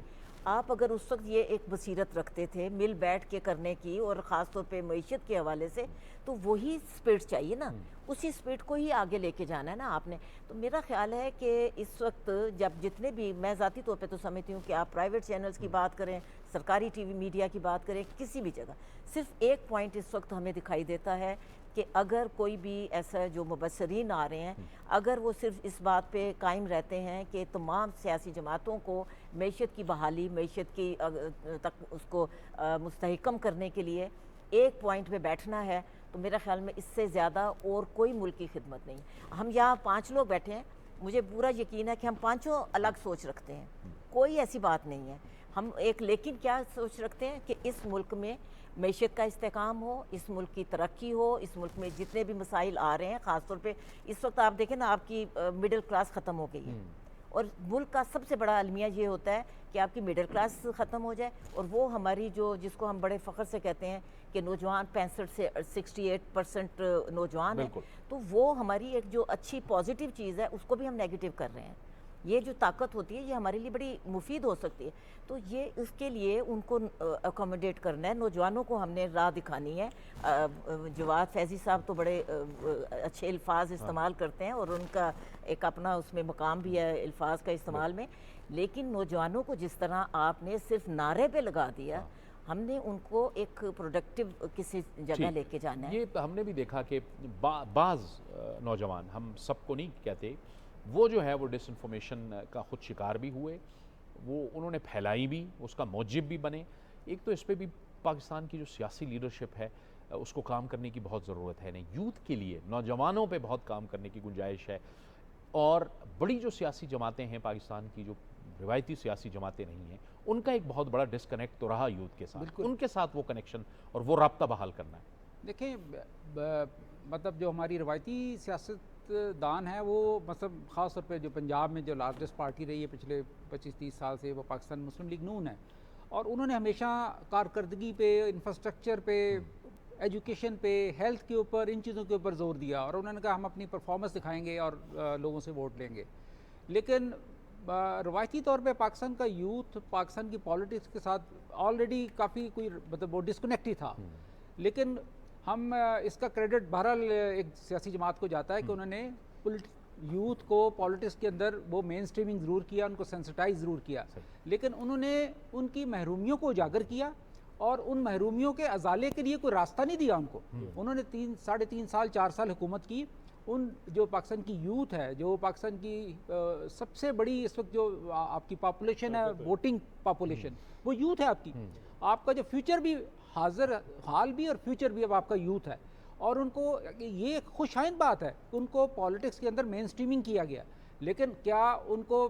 [SPEAKER 3] आप अगर उस वक्त ये एक बसीरत रखते थे मिल बैठ के करने की और ख़ास तौर पे मईशत के हवाले से, तो वही स्पीड चाहिए ना, उसी स्पीड को ही आगे लेके जाना है ना आपने। तो मेरा ख्याल है कि इस वक्त जब जितने भी, मैं ज़ाती तौर पे तो समझती हूँ कि आप प्राइवेट चैनल्स की बात करें, सरकारी टीवी मीडिया की बात करें, किसी भी जगह सिर्फ एक पॉइंट इस वक्त हमें दिखाई देता है कि अगर कोई भी ऐसा जो मुबसरीन आ रहे हैं, अगर वो सिर्फ इस बात पे कायम रहते हैं कि तमाम सियासी जमातों को मईशत की बहाली, मईशत की तक उसको मुस्तहकम करने के लिए एक पॉइंट पे बैठना है, तो मेरा ख्याल में इससे ज़्यादा और कोई मुल्क की खिदमत नहीं। हम यहाँ 5 लोग बैठे हैं, मुझे पूरा यकीन है कि हम पाँचों अलग सोच रखते हैं, कोई ऐसी बात नहीं है। हम एक लेकिन क्या सोच रखते हैं कि इस मुल्क में मईशत का इस्तेकाम हो, इस मुल्क की तरक्की हो, इस मुल्क में जितने भी मसाइल आ रहे हैं, ख़ास तौर पे इस वक्त आप देखें ना, आपकी मिडिल क्लास ख़त्म हो गई है, और मुल्क का सबसे बड़ा अलमिया ये होता है कि आपकी मिडिल क्लास ख़त्म हो जाए, और वो हमारी जो, जिसको हम बड़े फ़ख्र से कहते हैं कि नौजवान 65 से 68% नौजवान है, तो वो हमारी एक जो अच्छी पॉजिटिव चीज़ है उसको भी हम नेगेटिव कर रहे हैं। ये जो ताकत होती है ये हमारे लिए बड़ी मुफीद हो सकती है, तो ये उसके लिए उनको अकोमोडेट करना है, नौजवानों को हमने राह दिखानी है। जवाद फैज़ी साहब तो बड़े अच्छे अल्फाज इस्तेमाल करते हैं और उनका एक अपना उसमें मकाम भी है अल्फाज का इस्तेमाल में, लेकिन नौजवानों को जिस तरह आपने सिर्फ नारे पे लगा दिया, हमने उनको एक प्रोडक्टिव किसी जगह लेके जाना है।
[SPEAKER 1] ये हमने भी देखा कि बाज़ नौजवान, हम सबको नहीं कहते, वो जो है वो डिसइंफॉर्मेशन का खुद शिकार भी हुए, वो उन्होंने फैलाई भी, उसका मौजिब भी बने। एक तो इस पे भी पाकिस्तान की जो सियासी लीडरशिप है उसको काम करने की बहुत ज़रूरत है। नहीं, यूथ के लिए, नौजवानों पे बहुत काम करने की गुंजाइश है, और बड़ी जो सियासी जमातें हैं पाकिस्तान की, जो रिवायती सियासी जमातें नहीं हैं, उनका एक बहुत बड़ा डिस्कनेक्ट तो रहा यूथ के साथ, उनके साथ वो कनेक्शन और वो राब्ता बहाल करना है।
[SPEAKER 5] देखिए, मतलब जो हमारी रिवायती सियासतदान है वो, मतलब ख़ास तौर पे जो पंजाब में जो लार्जेस्ट पार्टी रही है पिछले 25-30 साल से, वो पाकिस्तान मुस्लिम लीग नून है, और उन्होंने हमेशा कारकर्दगी पे, इंफ्रास्ट्रक्चर पे, एजुकेशन पे, हेल्थ के ऊपर, इन चीज़ों के ऊपर जोर दिया, और उन्होंने कहा हम अपनी परफॉर्मेंस दिखाएंगे और लोगों से वोट लेंगे। लेकिन रवायती तौर पे पाकिस्तान का यूथ पाकिस्तान की पॉलिटिक्स के साथ ऑलरेडी काफ़ी कोई, मतलब वो डिस्कनेक्ट ही था। लेकिन हम इसका क्रेडिट बहरहाल एक सियासी जमात को जाता है कि उन्होंने यूथ को पॉलिटिक्स के अंदर वो मेन स्ट्रीमिंग ज़रूर किया, उनको सेंसिटाइज ज़रूर किया, लेकिन उन्होंने उनकी महरूमियों को उजागर किया और उन महरूमियों के अजाले के लिए कोई रास्ता नहीं दिया उनको। उन्होंने 3-3.5 साल 4 साल हुकूमत की। उन जो पाकिस्तान की यूथ है, जो पाकिस्तान की सबसे बड़ी इस वक्त जो आपकी पॉपुलेशन है, वोटिंग पॉपुलेशन, वो यूथ है आपकी। आपका जो फ्यूचर भी, हाल भी और फ्यूचर भी अब आपका यूथ है, और उनको ये खुशाइन बात है, उनको पॉलिटिक्स के अंदर मेन स्ट्रीमिंग किया गया, लेकिन क्या उनको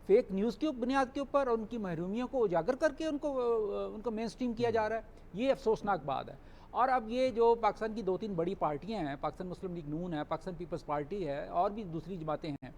[SPEAKER 5] फेक न्यूज़ की बुनियाद के ऊपर उनकी महरूमियों को उजागर करके उनको मेन स्ट्रीम किया जा रहा है? ये अफसोसनाक बात है। और अब ये जो पाकिस्तान की 2-3 बड़ी पार्टियां हैं, पाकिस्तान मुस्लिम लीग नून है, पाकिस्तान पीपल्स पार्टी है, और भी दूसरी जमातें हैं,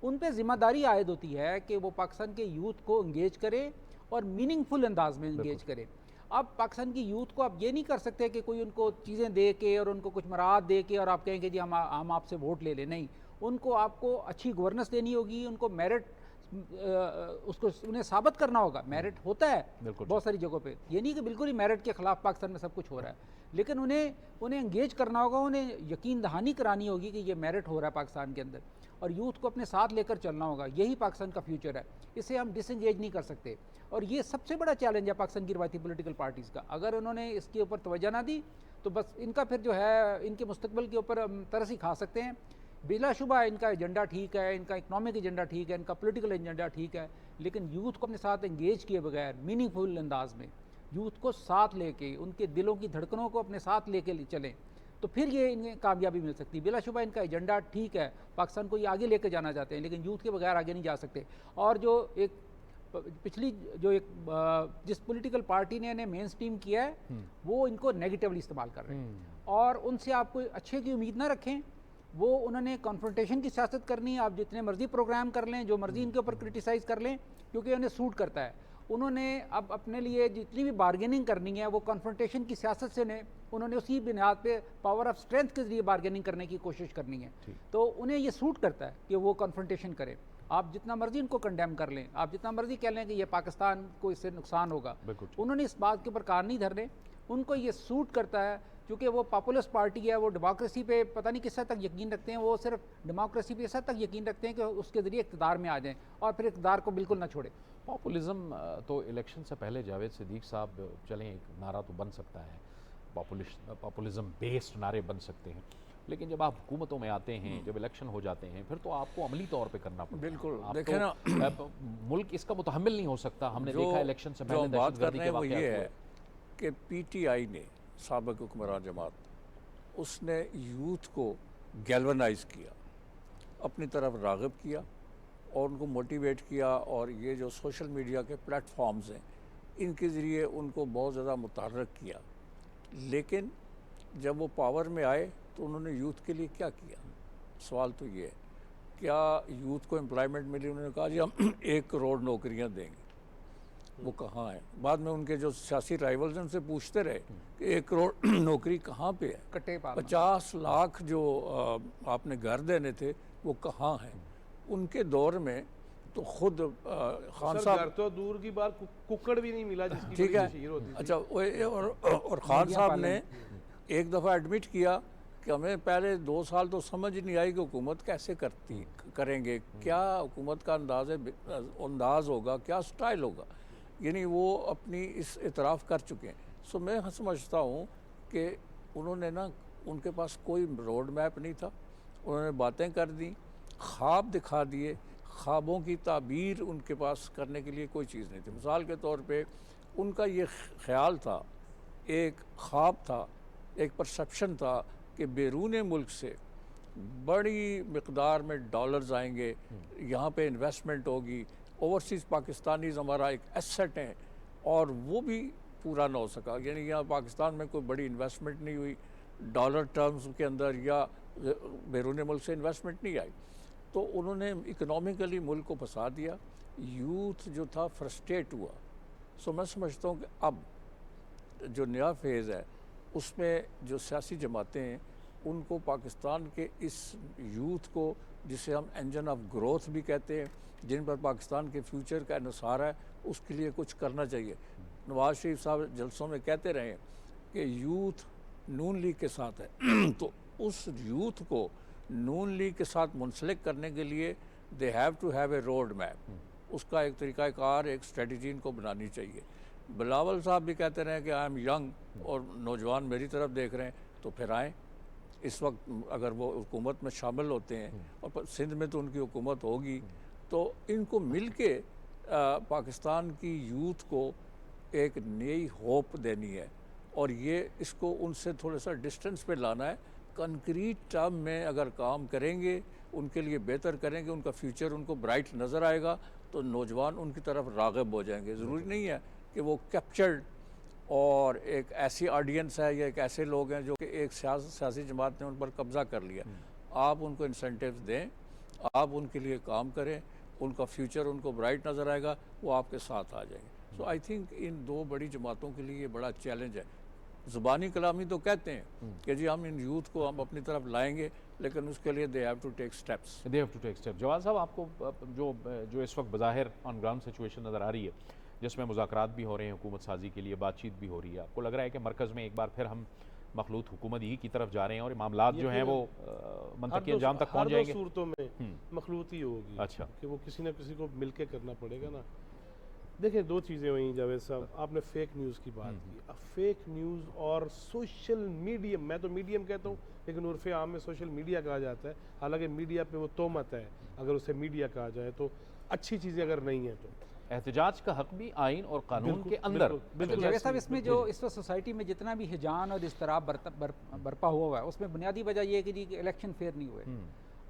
[SPEAKER 5] उन पे ज़िम्मेदारी आयद होती है कि वो पाकिस्तान के यूथ को इंगेज करें और मीनिंगफुल अंदाज में इंगेज करें। अब पाकिस्तान की यूथ को आप ये नहीं कर सकते कि कोई उनको चीज़ें दे के और उनको कुछ मराद दे के और आप कहेंगे जी हम आपसे वोट ले लें। नहीं, उनको आपको अच्छी गवर्नेंस देनी होगी, उनको मेरिट उसको उन्हें साबित करना होगा। मेरिट होता है बहुत सारी जगहों पे, ये नहीं कि बिल्कुल ही मेरिट के खिलाफ पाकिस्तान में सब कुछ हो रहा है, लेकिन उन्हें एंगेज करना होगा, उन्हें यकीन दहानी करानी होगी कि ये मेरिट हो रहा है पाकिस्तान के अंदर, और यूथ को अपने साथ लेकर चलना होगा। यही पाकिस्तान का फ्यूचर है, इसे हम डिसएंगेज नहीं कर सकते। और ये सबसे बड़ा चैलेंज है पाकिस्तान की रिवायती पॉलिटिकल पार्टीज़ का। अगर उन्होंने इसके ऊपर तवज्जो ना दी तो बस इनका फिर जो है, इनके मुस्तकबिल के ऊपर हम तरस ही खा सकते हैं। बिलाशुबा इनका एजेंडा ठीक है, इनका इकनॉमिक एजेंडा ठीक है, इनका पॉलिटिकल एजेंडा ठीक है, लेकिन यूथ को अपने साथ एंगेज किए बगैर मीनिंगफुल अंदाज में यूथ को साथ लेके, उनके दिलों की धड़कनों को अपने साथ लेके चलें, तो फिर ये इन्हें कामयाबी मिल सकती है। बिलाशुबा इनका एजेंडा ठीक है, पाकिस्तान को ये आगे लेके जाना चाहते हैं, लेकिन यूथ के बगैर आगे नहीं जा सकते। और जो एक पिछली जिस पॉलिटिकल पार्टी ने इन्हें मेन स्ट्रीम किया है, वो इनको नेगेटिवली इस्तेमाल कर रहे हैं, और उनसे आप कोई अच्छे की उम्मीद ना रखें। वो उन्होंने कॉन्फ्रंटेशन की सियासत करनी है, आप जितने मर्जी प्रोग्राम कर लें, जो मर्जी इनके ऊपर क्रिटिसाइज़ कर लें, क्योंकि उन्हें सूट करता है। उन्होंने अब अपने लिए जितनी भी बार्गेनिंग करनी है वो कॉन्फ्रंटेशन की सियासत से ने उन्होंने उसी बुनियाद पे पावर ऑफ स्ट्रेंथ के जरिए बार्गेनिंग करने की कोशिश करनी है। तो उन्हें ये सूट करता है कि वो कॉन्फ्रंटेशन करें। आप जितना मर्जी इनको कंडेम कर लें, आप जितना मर्जी कह लें कि ये पाकिस्तान को इससे नुकसान होगा, उन्होंने इस बात के ऊपर कान नहीं धरने। उनको ये सूट करता है क्योंकि वो पॉपुलिस्ट पार्टी है, वो डेमोक्रेसी पे पता नहीं किस हद तक यकीन रखते हैं, वो सिर्फ डेमोक्रेसी पे इस हद तक यकीन रखते हैं कि उसके ज़रिए इक़्तिदार में आ जाएं और फिर इक़्तिदार को बिल्कुल ना छोड़े।
[SPEAKER 1] पॉपुलिज्म तो इलेक्शन से पहले जावेद सिद्दीक साहब चलें एक नारा तो बन सकता है, पॉपुलिज्म बेस्ड नारे बन सकते हैं, लेकिन जब आप हुकूमतों में आते हैं, जब इलेक्शन हो जाते हैं, फिर तो आपको अमली तौर पे करना पड़ता है।
[SPEAKER 2] बिल्कुल,
[SPEAKER 1] आप
[SPEAKER 2] देखें ना,
[SPEAKER 1] मुल्क इसका मुतहम्मिल नहीं हो सकता। हमने देखा इलेक्शन से पहले
[SPEAKER 2] बात कर रहे हैं वो
[SPEAKER 1] वाक़यात
[SPEAKER 2] ये
[SPEAKER 1] हुए।
[SPEAKER 2] है कि पीटीआई ने, साबिक़ हुक्मरान जमात, उसने यूथ को गैल्वनाइज किया, अपनी तरफ राग़िब किया और उनको मोटिवेट किया, और ये जो सोशल मीडिया के प्लेटफॉर्म्स हैं इनके ज़रिए उनको बहुत ज़्यादा मुतहर्रिक किया। लेकिन जब वो पावर में आए तो उन्होंने यूथ के लिए क्या किया? सवाल तो ये है, क्या यूथ को एम्प्लॉयमेंट मिली? उन्होंने कहा जी हम 1 करोड़ नौकरियां देंगे। वो कहाँ है? बाद में उनके जो सियासी राइवल्स हैं उनसे पूछते रहे कि 1 करोड़ नौकरी कहाँ पे है?
[SPEAKER 5] कट्टे पाल
[SPEAKER 2] 50 लाख जो आपने घर देने थे वो कहाँ हैं? उनके दौर में तो खुद खान
[SPEAKER 4] सर,
[SPEAKER 2] साहब,
[SPEAKER 4] घर तो दूर की बात, कुक्कड़ भी नहीं मिला जिसकी
[SPEAKER 2] ठीक
[SPEAKER 4] बड़ी
[SPEAKER 2] है,
[SPEAKER 4] तशहीर होती थी।
[SPEAKER 2] अच्छा, और खान साहब ने एक दफ़ा एडमिट किया कि हमें पहले 2 साल तो समझ नहीं आई कि हुकूमत कैसे करेंगे, क्या हुकूमत का अंदाज होगा, क्या स्टाइल होगा। यानी वो अपनी इस इतराफ़ कर चुके हैं। सो मैं समझता हूँ कि उन्होंने ना, उनके पास कोई रोड मैप नहीं था, उन्होंने बातें कर दी, ख्वाब दिखा दिए, ख्वाबों की ताबीर उनके पास करने के लिए कोई चीज़ नहीं थी। मिसाल के तौर पे उनका ये ख्याल था, एक ख्वाब था, एक परसेप्शन था कि बैरून मुल्क से बड़ी मिक़दार में डॉलर्स आएंगे, यहाँ पे इन्वेस्टमेंट होगी, ओवरसीज़ पाकिस्तानीज़ हमारा एक एसेट है, और वो भी पूरा ना हो सका। यानी यहाँ पाकिस्तान में कोई बड़ी इन्वेस्टमेंट नहीं हुई, डॉलर टर्म्स के अंदर या बैरून मुल्क से इन्वेस्टमेंट नहीं आई। तो उन्होंने इकनॉमिकली मुल्क को फंसा दिया, यूथ जो था फ्रस्ट्रेट हुआ। सो मैं समझता हूँ कि अब जो नया फेज़ है उसमें जो सियासी जमातें हैं उनको पाकिस्तान के इस यूथ को, जिसे हम इंजन ऑफ ग्रोथ भी कहते हैं, जिन पर पाकिस्तान के फ्यूचर का इन्हिसार है, उसके लिए कुछ करना चाहिए। नवाज शरीफ साहब जलसों में कहते रहे कि यूथ नून लीग के साथ है तो उस यूथ को नून लीग के साथ मुंसलिक करने के लिए they have to have a road map. उसका एक तरीक़ाकार, एक स्ट्रेटजी इनको बनानी चाहिए। बिलावल साहब भी कहते रहे कि आई एम यंग और नौजवान मेरी तरफ देख रहे हैं, तो फिर आएँ। इस वक्त अगर वो हुकूमत में शामिल होते हैं और सिंध में तो उनकी हुकूमत होगी, तो इनको मिल के पाकिस्तान की यूथ को एक नई होप देनी है, और ये इसको उनसे थोड़ा सा डिस्टेंस पे लाना है। कंक्रीट टर्म में अगर काम करेंगे, उनके लिए बेहतर करेंगे, उनका फ्यूचर उनको ब्राइट नज़र आएगा, तो नौजवान उनकी तरफ राग़िब हो जाएंगे। ज़रूरी नहीं है कि वो कैप्चर्ड और एक ऐसी ऑडियंस है या एक ऐसे लोग हैं जो कि एक सियासी जमात ने उन पर कब्ज़ा कर लिया। आप उनको इंसेंटिव्स दें, आप उनके लिए काम करें, उनका फ्यूचर उनको ब्राइट नज़र आएगा, वो आपके साथ आ जाएंगे। सो आई थिंक इन 2 बड़ी जमातों के लिए ये बड़ा चैलेंज है। ज़ुबानी कलामी तो कहते हैं कि जी हम इन यूथ को हम अपनी तरफ लाएंगे, लेकिन उसके लिए they have to take steps.
[SPEAKER 1] Jawad साहब, आपको जो इस वक्त बज़ाहिर ऑन ग्राउंड सिचुएशन नज़र आ रही है, जिसमें मुज़ाकरात भी हो रहे हैं, हुकूमत साजी के लिए बातचीत भी हो रही है, आपको लग रहा है कि मरकज़ में एक बार फिर हम मखलूत हुकूमत ही की तरफ जा रहे हैं और मामलात जो हैं वो मंतकी अंजाम तक पहुँच जाएंगे?
[SPEAKER 4] हर 2 सूरतों में मखलूत ही होगी।
[SPEAKER 1] अच्छा,
[SPEAKER 4] कि वो किसी न किसी को मिल के करना पड़ेगा ना। देखिए, 2 चीज़ें हुई जावेद साहब, आपने फेक न्यूज़ की बात की। अब फेक न्यूज़ और सोशल मीडियम, मैं तो मीडियम कहता हूँ लेकिन उर्फ़े आम में सोशल मीडिया कहा जाता है, हालांकि मीडिया पे वो तोहमत है, अगर उसे मीडिया कहा जाए तो अच्छी चीज़ें अगर नहीं है तो
[SPEAKER 1] एहतजाज का हक भी आइन और कानून के अंदर।
[SPEAKER 5] जगह साहब, इसमें जो इस वक्त सोसाइटी में जितना भी हिजान और इस्तराब बरपा हुआ है, उसमें बुनियादी वजह यह है कि जी इलेक्शन फेयर नहीं हुए।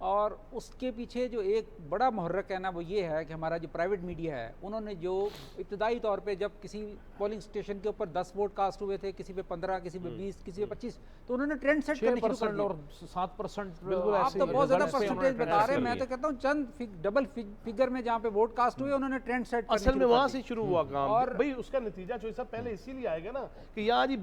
[SPEAKER 5] और उसके पीछे जो एक बड़ा मुहर्रक है ना वो ये है कि हमारा जो प्राइवेट मीडिया है उन्होंने जो इब्तदाई तौर पे जब किसी पोलिंग स्टेशन के ऊपर 10 वोट कास्ट हुए थे, किसी पे 15, किसी पे 20, किसी पे 25, तो उन्होंने ट्रेंड सेट करना शुरू कर दिया।
[SPEAKER 1] और 7%
[SPEAKER 4] बिल्कुल
[SPEAKER 5] आप
[SPEAKER 4] ऐसे
[SPEAKER 5] तो
[SPEAKER 4] ही
[SPEAKER 5] बहुत ज़्यादा
[SPEAKER 4] results पे
[SPEAKER 5] परसेंटेज
[SPEAKER 4] हमारे
[SPEAKER 5] बता रहे हैं,
[SPEAKER 4] ऐसे
[SPEAKER 5] मैं
[SPEAKER 4] ही
[SPEAKER 5] तो कहता हूँ चंद डबल फिगर में जहाँ पे वोट कास्ट हुए उन्होंने ट्रेंड सेट करना
[SPEAKER 4] असल में
[SPEAKER 5] शुरू कर
[SPEAKER 4] वहां
[SPEAKER 5] दिया।
[SPEAKER 4] से शुरू हुआ काम
[SPEAKER 5] और-
[SPEAKER 4] भाई उसका नतीजा जो सब पहले इसीलिए आएगा ना कि यहाँ जी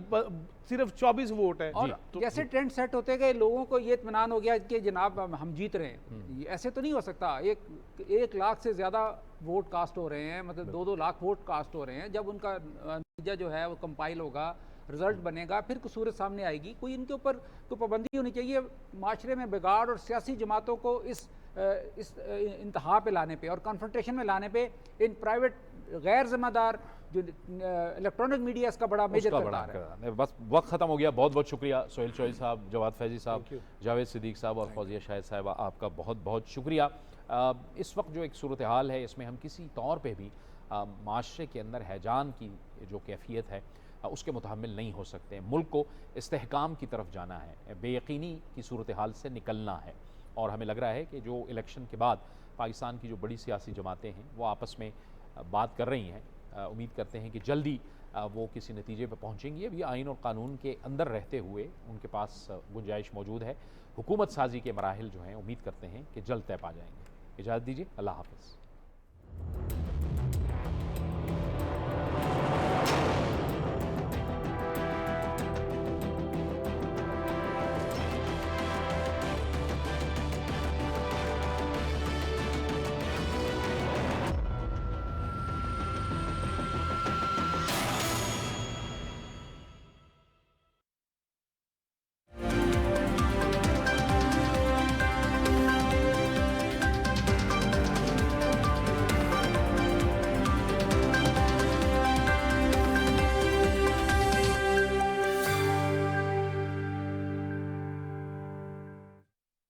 [SPEAKER 4] सिर्फ 24 वोट है
[SPEAKER 5] और जैसे ट्रेंड सेट होते गए लोगों को ये इत्मीनान हो गया कि जनाब हम जीत रहे हैं। ये ऐसे तो नहीं हो सकता। 1 लाख से ज़्यादा वोट कास्ट हो रहे हैं, मतलब 2-2 लाख वोट कास्ट हो रहे हैं। जब उनका नतीजा जो है वो कंपाइल होगा, रिजल्ट बनेगा, फिर कुछ सूरत सामने आएगी। कोई इनके ऊपर कोई पाबंदी होनी चाहिए। माशरे में बिगाड़ और सियासी जमातों को इस इंतहा पे लाने पे और कन्फ्रंटेशन में लाने पे इन प्राइवेट गैर जिम्मेदार जो इलेक्ट्रॉनिक मीडिया इसका बड़ा मेजर
[SPEAKER 1] उसका बड़ा
[SPEAKER 5] किरदार है।
[SPEAKER 1] किरदार। बस वक्त ख़त्म हो गया। बहुत बहुत शुक्रिया सोहेल चौधरी साहब, जवाद फैज़ी साहब,
[SPEAKER 4] Thank you.
[SPEAKER 1] जावेद सिद्दीक साहब और फौजिया शाहिद साहब, आपका बहुत बहुत शुक्रिया। इस वक्त जो एक सूरत हाल है इसमें हम किसी तौर पे भी माशरे के अंदर हैजान की जो कैफियत है उसके मुतहम्मिल नहीं हो सकते। मुल्क को इस्तेहकाम की तरफ जाना है, बेयकीनी की सूरत हाल से निकलना है और हमें लग रहा है कि जो इलेक्शन के बाद पाकिस्तान की जो बड़ी सियासी जमातें हैं वो आपस में बात कर रही हैं। उम्मीद करते हैं कि जल्दी वो किसी नतीजे पर पहुँचेंगी। अभी आइन और कानून के अंदर रहते हुए उनके पास गुंजाइश मौजूद है। हुकूमत साजी के मराहिल जो हैं उम्मीद करते हैं कि जल्द तय पा जाएंगे। इजाज़त दीजिए, अल्लाह हाफ़िज़।